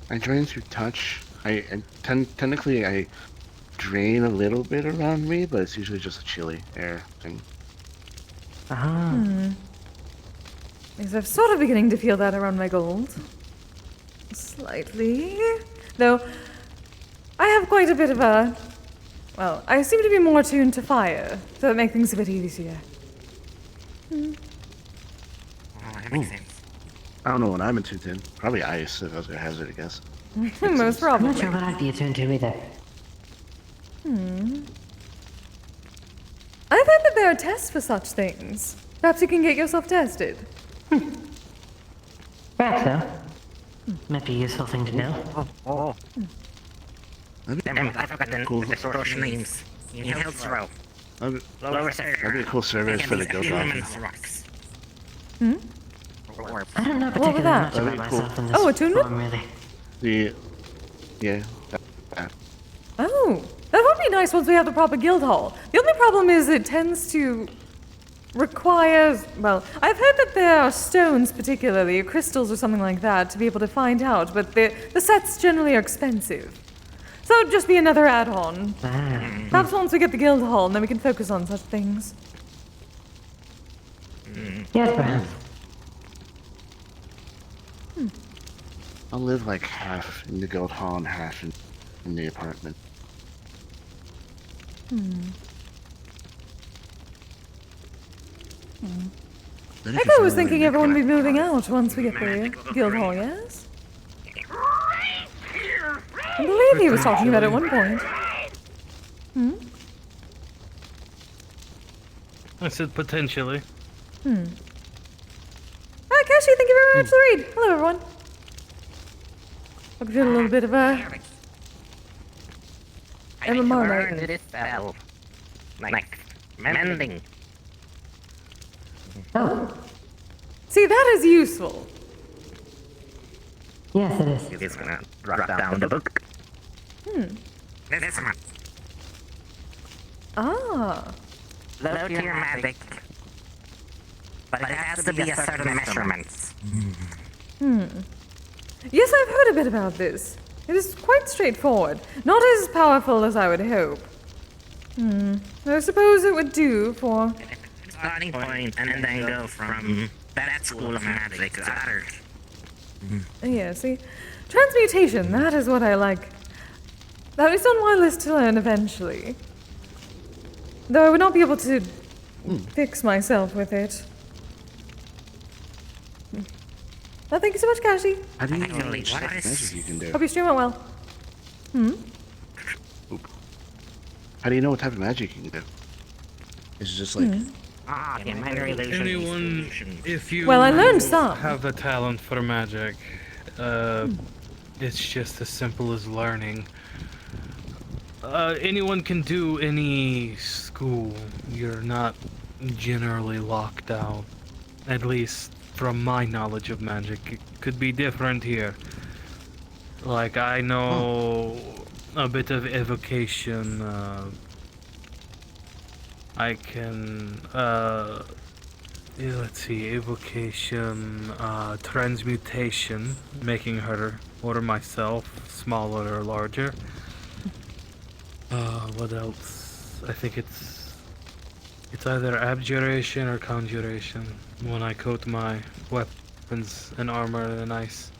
I drain through touch. Technically I drain a little bit around me, but it's usually just a chilly air thing. Yes, I'm sort of beginning to feel that around my gold. Slightly. Though, I have quite a bit of a... Well, I seem to be more attuned to fire, so that makes things a bit easier. that makes sense. I don't know what I'm attuned to. Probably ice, if I was gonna hazard a guess. Most I'm probably. not sure what I'd be attuned to either. I thought that there are tests for such things. Perhaps you can get yourself tested. Perhaps so. Might be a useful thing to know. Damn it, I forgot the source names. In Health Row. That'd Lower be a cool service for the guild Humans office. rocks. I don't know What was particularly that? much about That'd be cool. myself in this Oh, attunement? form, really. Yeah. Oh, that would be nice once we have the proper guild hall. The only problem is it tends to require, well, I've heard that there are stones particularly, or crystals or something like that, to be able to find out, but the sets generally are expensive. So it would just be another add-on. Perhaps once we get the guild hall, and then we can focus on such things. Yes, perhaps. I'll live like half in the guild hall and half in the apartment. I was thinking everyone would be moving out once we get the guild hall, yes? I believe he was talking about it at one point. I said potentially. Hi, Kashi, thank you very much for the read. Hello, everyone. Hope you did a little bit of a MMR Learn night. this spell. Like mending. Oh, See, that is useful. yes, it is. You're just gonna drop down the book. This one. Ah. Load your magic. But it has to be a certain measurements. Yes, I've heard a bit about this. It is quite straightforward. Not as powerful as I would hope. I suppose it would do for... Starting point, and then go from that school of magic to other. Yeah, see? Transmutation, that is what I like. That is on my list to learn eventually. Though I would not be able to fix myself with it. Well, thank you so much, Kashi. How do you know Actually, which what magic is- you can do? Hope your stream went well. How do you know what type of magic you can do? Is it just like Ah, the minor illusion. Anyone, if you Well, I learned some. have a talent for magic, it's just as simple as learning. Anyone can do any school. You're not generally locked out. At least from my knowledge of magic. It could be different here. Like, I know a bit of evocation. I can let's see, evocation, transmutation, making her or myself smaller or larger. What else? I think it's either abjuration or conjuration. When I coat my weapons and armor in ice,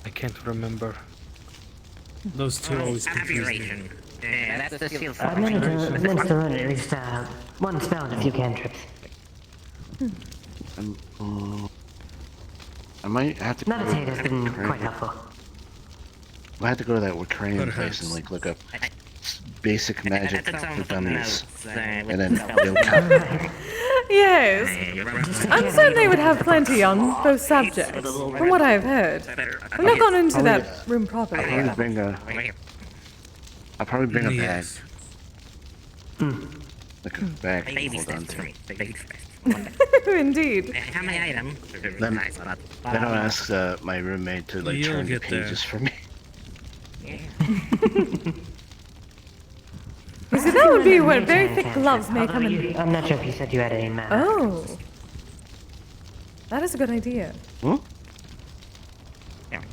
I can't remember. Those two always confuse me. Abjuration. That's the seal I managed to learn at least one spell and a few cantrips. I might have to. Meditate has been quite helpful. I have to go to that Wakarian place and like look up basic magic for dummies, and then they'll count. Yes. I'm certain they would have plenty on both subjects, from what I've heard. I've not gone into that room properly I'll yet. probably bring a bag. Yes. Like a bag to Baby hold on steps. to. Indeed. How many items? Then I'll ask my roommate to like You'll turn the get there. pages for me. You see, that would be where very thick gloves may come in. I'm not sure if you said you had any mana. Oh. That is a good idea. Huh?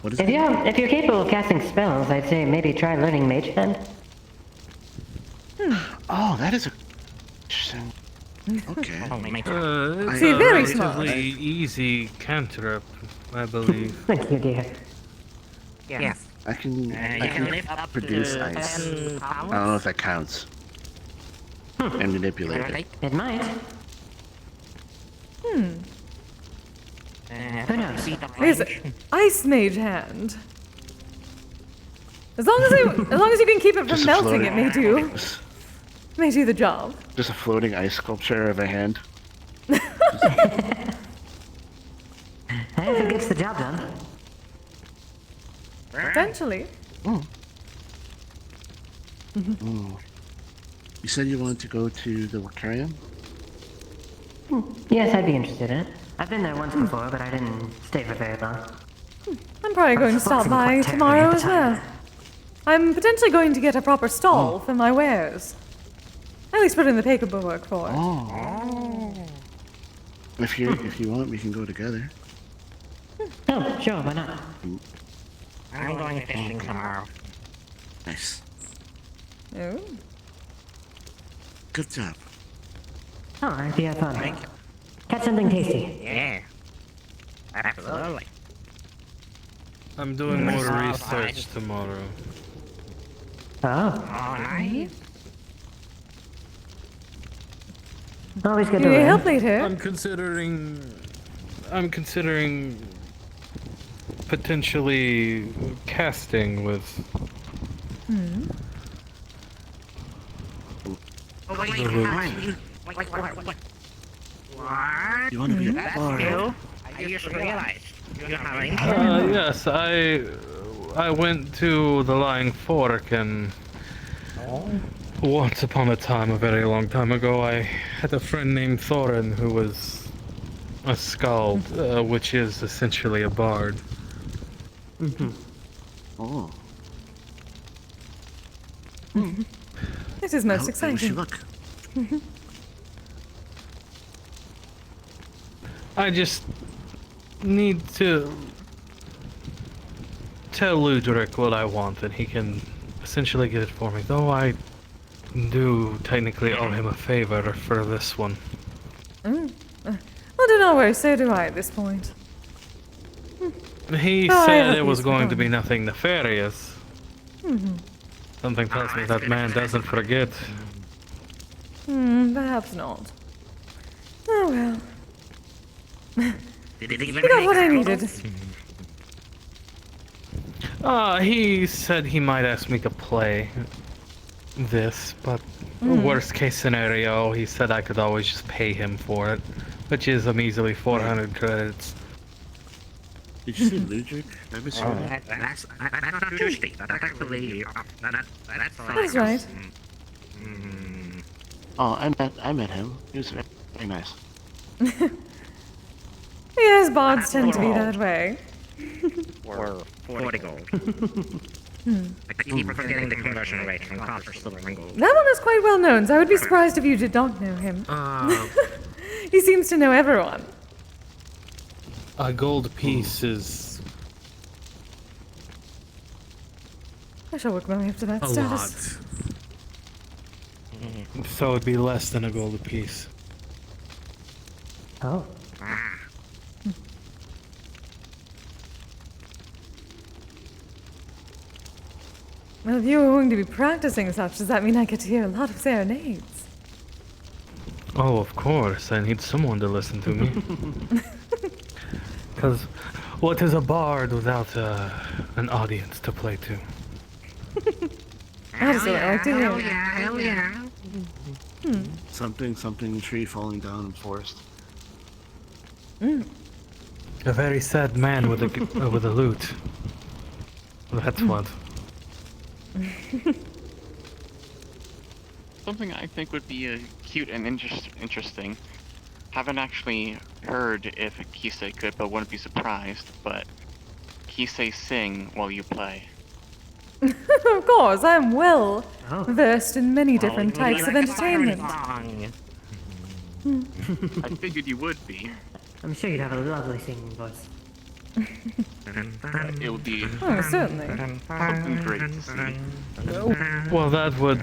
What is it? If you're capable of casting spells, I'd say maybe try learning Mage Hand. Oh, that is a. Interesting. Okay. It's See, a very smart. relatively easy cantrip, I believe. Thank you, dear. Yes. I can lift up produce to ice. 10 I don't know if that counts. And manipulate it. It might. Who knows? Here's Ice Mage Hand. As long as you can keep it from Just a melting, floating- it may do the job. Just a floating ice sculpture of a hand. If it gets the job done. Potentially. You said you wanted to go to the Wakarian? Yes, I'd be interested in it. I've been there once before, but I didn't stay for very long. I'm probably going to stop by tomorrow as well. I'm potentially going to get a proper stall for my wares. At least put in the paperwork for it. Oh. If you want, we can go together. Oh, sure, why not? I'm going fishing tomorrow. Nice. Oh. Good job. Oh, I hope you have fun. Catch something tasty. Yeah. Absolutely. I'm doing more research tomorrow. Oh. Oh, nice. Always good to Can you learn. help later? I'm considering potentially casting with Oh, wait, the root. What? You want to be a That's bard? new. I just realized you're having. Yes, I went to the Lying Fork and once upon a time, a very long time ago, I had a friend named Thorin who was a skald, which is essentially a bard. Oh. This is most I wish you exciting. luck. I just need to tell Ludric what I want, and he can essentially get it for me. Though I do technically owe him a favor for this one. Well, do not worry, so do I at this point. He Oh, I said hope it was he's going to be fine. nothing nefarious. Something tells me that man doesn't forget. Perhaps not. Oh well. Did he You got what I needed. He said he might ask me to play this, but worst case scenario, he said I could always just pay him for it, which is a measly 400 credits. Did you say Ludric? I misheard Oh, that. that's not true, Steve. That's actually That's right. Oh, I met him. He was very, very nice. Yes, bards tend to be that way. Or 40 gold. I keep forgetting the conversion rate from copper, silver, and gold. That one is quite well known, so I would be surprised if you did not know him. He seems to know everyone. A gold piece is I shall work my way up to that a status. lot. So it'd be less than a gold piece. Oh. Well, if you were going to be practicing such, does that mean I get to hear a lot of serenades? Oh, of course. I need someone to listen to me. Because what is a bard without an audience to play to? That's what I like to hear. Hell yeah. Something, tree falling down in forest. A very sad man with a with a lute. That's what. Something I think would be cute and interesting. Haven't actually heard if Kise could, but wouldn't be surprised. But Kise sing while you play. Of course, I'm well versed in many different types of entertainment. I figured you would be. I'm sure you'd have a lovely singing voice. It would be certainly. something great to see. Well, that would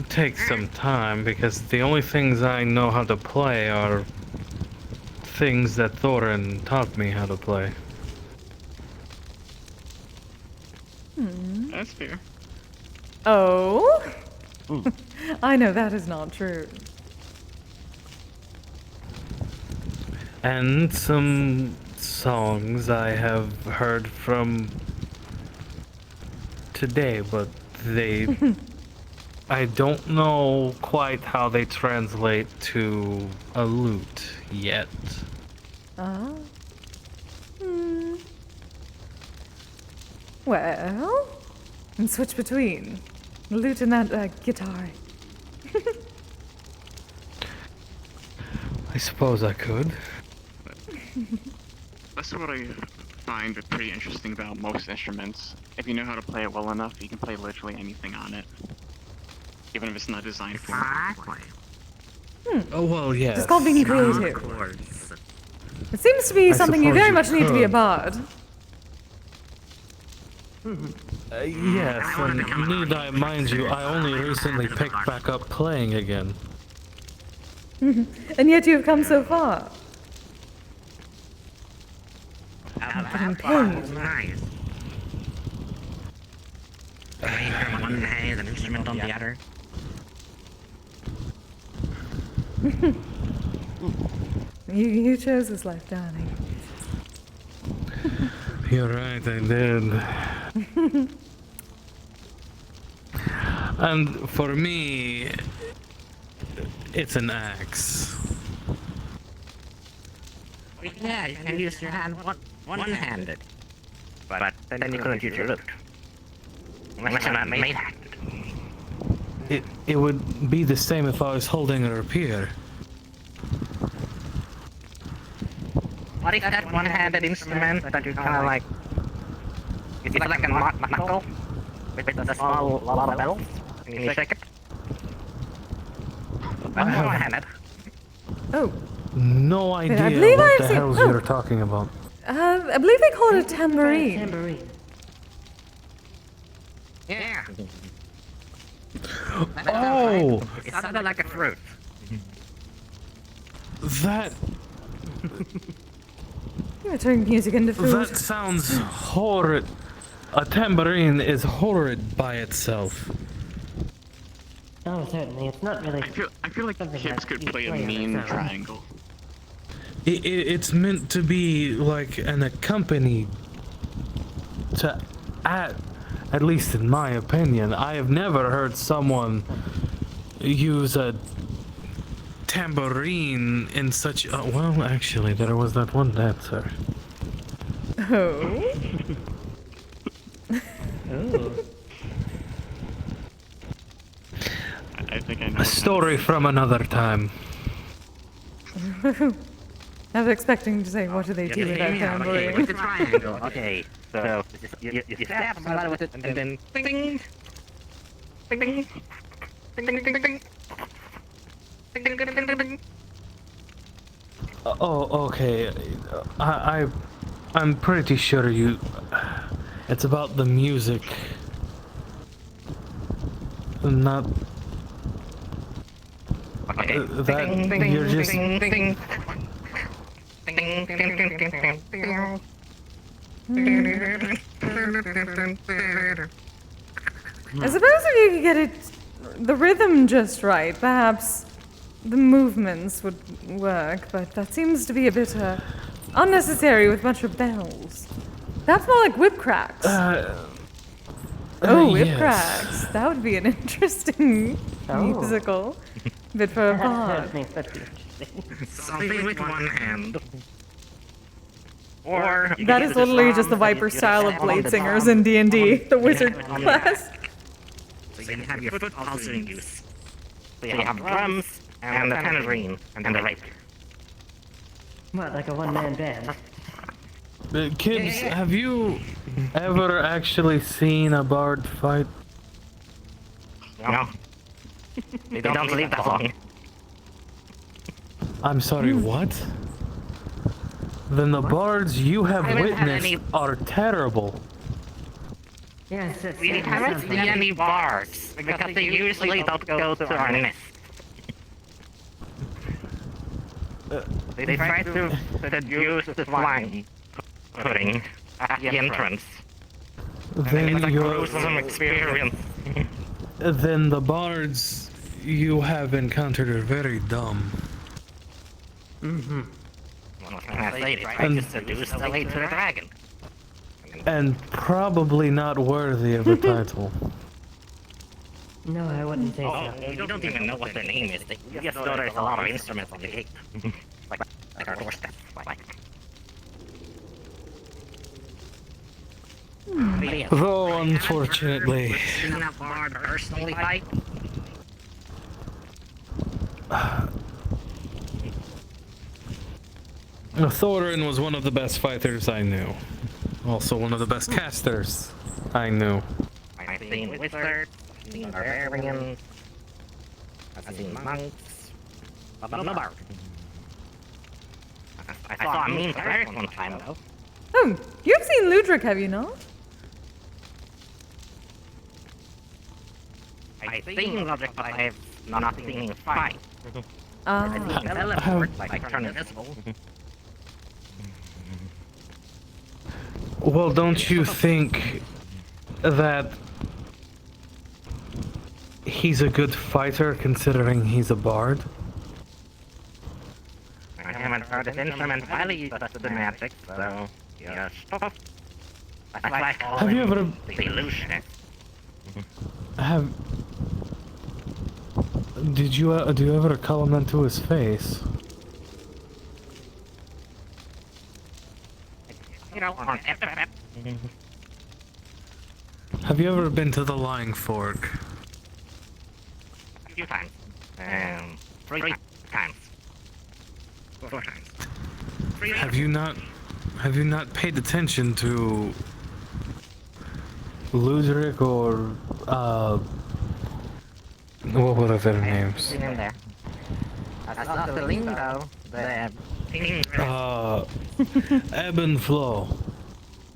take some time because the only things I know how to play are things that Thorin taught me how to play. That's fair. Oh? I know that is not true. And some songs I have heard from today, but I don't know quite how they translate to a lute yet. Ah. Well, and switch between the lute and that guitar. I suppose I could. That's what I find pretty interesting about most instruments. If you know how to play it well enough, you can play literally anything on it. Even if it's not designed for it. Oh, well, yes. It's called being creative. It seems to be something you very much need to be a bard. Yes, and need I mind you, I only recently picked back up playing again. And yet you have come so far. That was nice. Playing from one hand, an instrument on the other. You chose this life, darling. You're right, I did. And for me, it's an axe. Yeah, you can use your hand one-handed. But then you couldn't use your lute. Unless you're not made-handed. It would be the same if I was holding a rapier. What is that one-handed instrument that you kind of like... It's like a knuckle with a small lot of bells. Can you shake it? That's one-handed. Oh. No idea I believe what I've the seen- hell oh. you're talking about. I believe they call it a tambourine. Yeah. Oh! It sounded like a fruit. That You're turning music into food. that sounds horrid. A tambourine is horrid by itself. Oh, certainly. It's not really. I feel like kids could play a mean triangle. It's meant to be like an accompaniment to at least in my opinion. I have never heard someone use a tambourine in such a... Well, actually, there was that one dancer. Oh? Oh. I think I know. A story from another time. I was expecting to say, what do they do with that Okay, tambourine? with the triangle. Okay, so you stab somebody with it, and then ding ding, ding ding, ding ding ding ding ding, ding ding ding ding ding. Oh, okay. I'm pretty sure you. It's about the music. Not. Okay. That you're just. I suppose if you could get it, the rhythm just right, perhaps the movements would work, but that seems to be a bit unnecessary with a bunch of bells. Perhaps more like whip cracks. Whip yes. cracks. That would be an interesting musical. Bit for a pod. Something with one hand. Or That is literally just the Viper style of blade singers in D&D, the wizard class. So you have your foot also in use. So you have drums, and the tambourine, and the rake. What, like a one-man band? Kids, have you ever actually seen a bard fight? No. They don't live that long. I'm sorry, what? Then the bards you have witnessed are terrible. Yes, We haven't seen any bards, because they usually don't go to our nest. They try to seduce the swine pudding at the entrance. Then it's a you're... gruesome experience. Then the bards you have encountered are very dumb. Mm-hmm. What can I say? They try to seduce the way to the dragon. And probably not worthy of a title. No, I wouldn't say Oh, so. you don't even know what their name is. You just know there's a lot of instruments on the gate. like our doorstep. Though, unfortunately... Seen that bard personally fight? Thorin was one of the best fighters I knew. Also one of the best casters I knew. I've seen wizards, I've seen barbarians, I've seen monks, but no bard. I saw a mean cleric one time though. Oh, you've seen Ludric, have you not? I've seen Logic, but I've not seen him fight. Ah. I've seen teleport, like turn invisible. Well, don't you think that he's a good fighter considering he's a bard? I haven't heard his instrument highly used to the magic, so yes. Have you ever... The illusionist. do you ever call him into his face? Have you ever been to the Lying Fork? A few times. 3 times. 4 times. Have you not paid attention to Ludric or what were their names? Seen him there. I saw the lingo, the Ebb and Flow.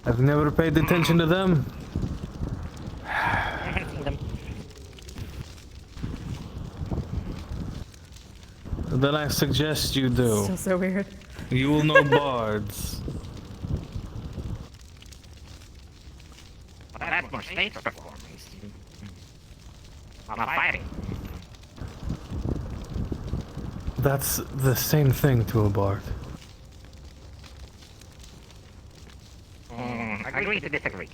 I've never paid attention to them. Then I suggest you do. Still so weird. You will know bards. But that's more stage performance. I'm not fighting. That's the same thing to a bard. Agree to disagree.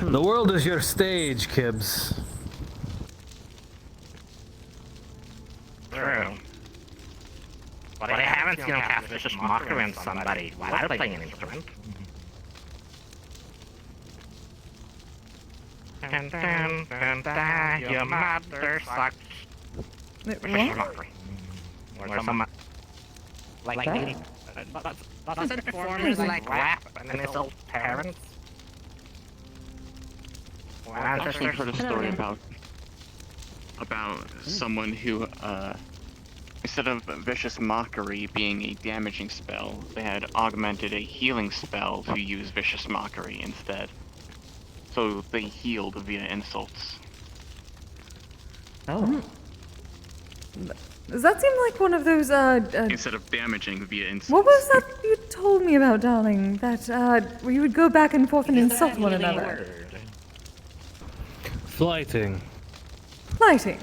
The world is your stage, Kibbs. True. But I haven't seen him cast vicious mockery on somebody while playing an instrument. Your mother sucks. Vicious mockery. Or some... Like doesn't performers like rap and insult parents? I've actually heard a story about someone who Instead of Vicious Mockery being a damaging spell, they had augmented a healing spell to use Vicious Mockery instead. So they healed via insults. Oh. Does that seem like one of those, Instead of damaging via insults. What was that you told me about, darling? That, we would go back and forth and insult one another. Flighting. Flighting.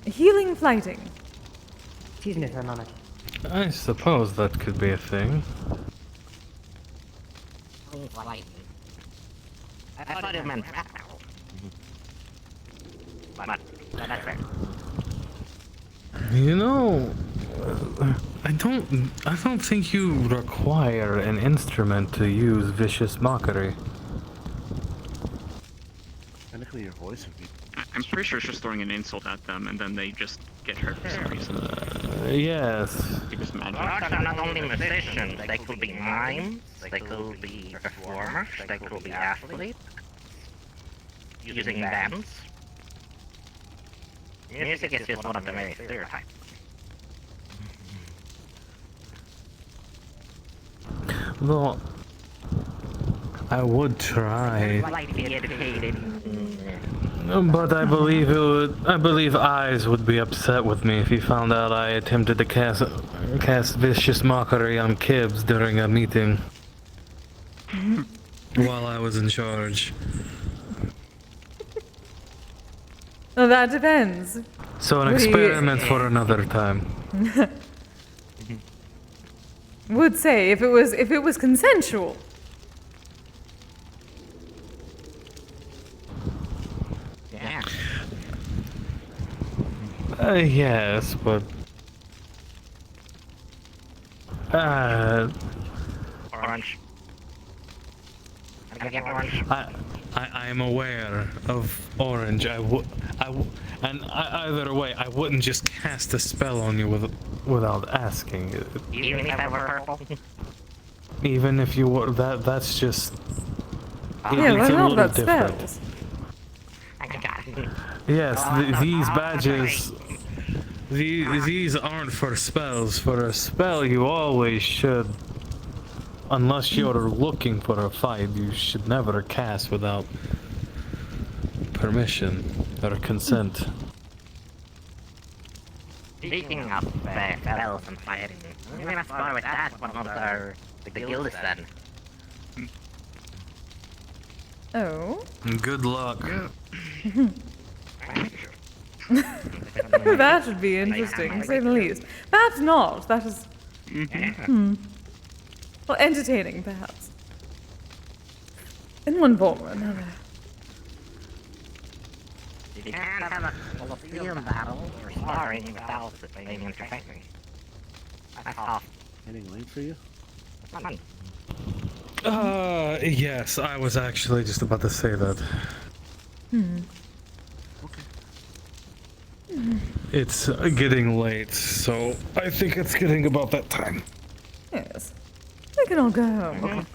Healing flighting. Excuse me for a moment. I suppose that could be a thing. I thought it meant battle. But that's fair. You know, I don't think you require an instrument to use Vicious Mockery. Technically, your voice would be. I'm pretty sure it's just throwing an insult at them and then they just get hurt for some reason. Yes. Because magic. Arts are not only musicians, they could be mimes, they could be performers, they could be athletes, using bands. Music is just one of the many stereotypes. Well, I would try. Slightly educated. But I believe Eyes would be upset with me if he found out I attempted to cast Vicious Mockery on Kibbs during a meeting. While I was in charge. Well, that depends. So an What do you- experiment for another time. Would say if it was consensual. Yeah. Yes, but Orange. I get orange. I am aware of orange. Either way, I wouldn't just cast a spell on you without asking. Even if I were purple. Even if you were that's just. Yeah, it's what a about little that different. spells? Yes, these badges. These aren't for spells. For a spell, you always should. Unless you're looking for a fight, you should never cast without permission or consent. Speaking of spells and fighting, we must start with that one of the guild is done. Oh. Good luck. That should be interesting, to say the least. Perhaps not. That is. Well, entertaining, perhaps. In one form or another. You can't have a Colosseum battle or sparring without being entertaining. That's tough. Anything late for you? Fun. Yes, I was actually just about to say that. It's getting late, so I think it's getting about that time. Yes. We can all go home.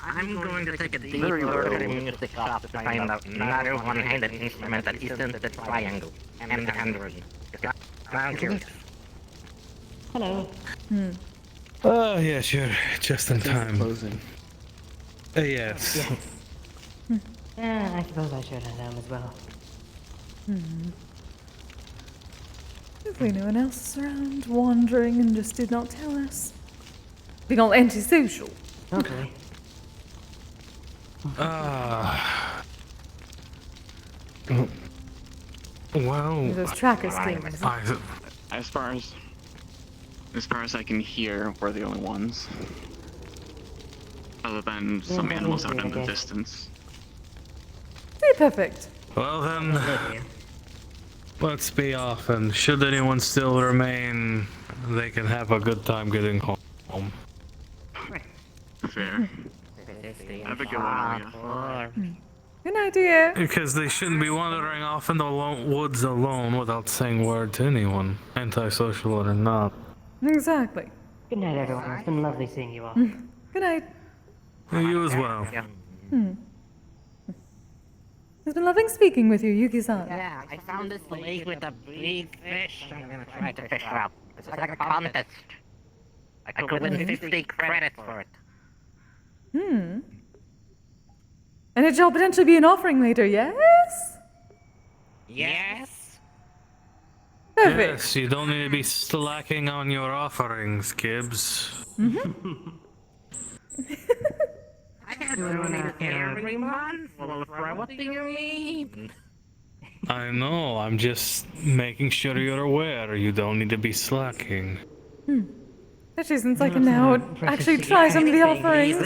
I'm going to take a deep look at the music shop to find out another one-handed instrument that isn't the triangle and the handwritten. I'm curious. Hello. Oh, yeah, sure. Just in time. Closing. Yes. Yeah, I suppose I should have them as well. Hopefully no one else is around, wandering and just did not tell us. Being all antisocial. Hopefully. Wow. Those tracker skills. As far as I can hear, we're the only ones. Other than some animals out in the distance. See, perfect. Well then, let's be off, and should anyone still remain, they can have a good time getting home. Fair. Have a good one, Good idea. Because they shouldn't be wandering off in the woods alone without saying word to anyone, antisocial or not. Exactly. Good night, everyone. It's been lovely seeing you all. Good night. You as well. It's been lovely speaking with you, Yuki-san. Yeah, I found this lake with a big fish. I'm gonna try to fish her up. It's like a contest. I could win 50 credits for it. Hmm. And it shall potentially be an offering later, yes? Yes? Perfect. Yes, you don't need to be slacking on your offerings, Gibbs. Mm-hmm. I can't do it every month. Wolfra, what do you mean? I know, I'm just making sure you're aware. You don't need to be slacking. Especially since I can now actually try some of the offerings.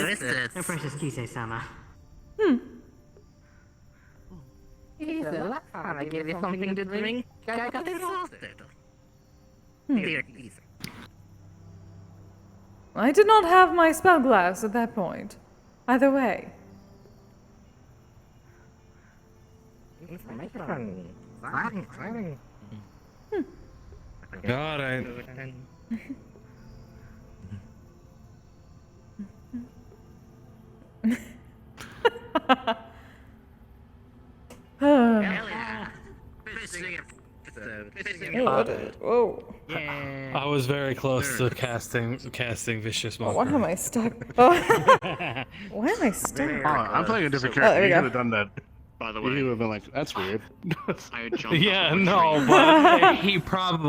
No precious Kise-sama. Kise, last time I gave you something to drink, I got exhausted. Dear Kise. I did not have my spell glass at that point. Either way. Information. Exciting. Alright. Whoa. I was very close to casting Vicious Mockery. Why am I stuck? Oh. Why am I stuck? I'm playing a different Oh, character. there we You go. could have done that. By the You way, would have been like, that's weird. I jumped Yeah, off of a no, tree. but he probably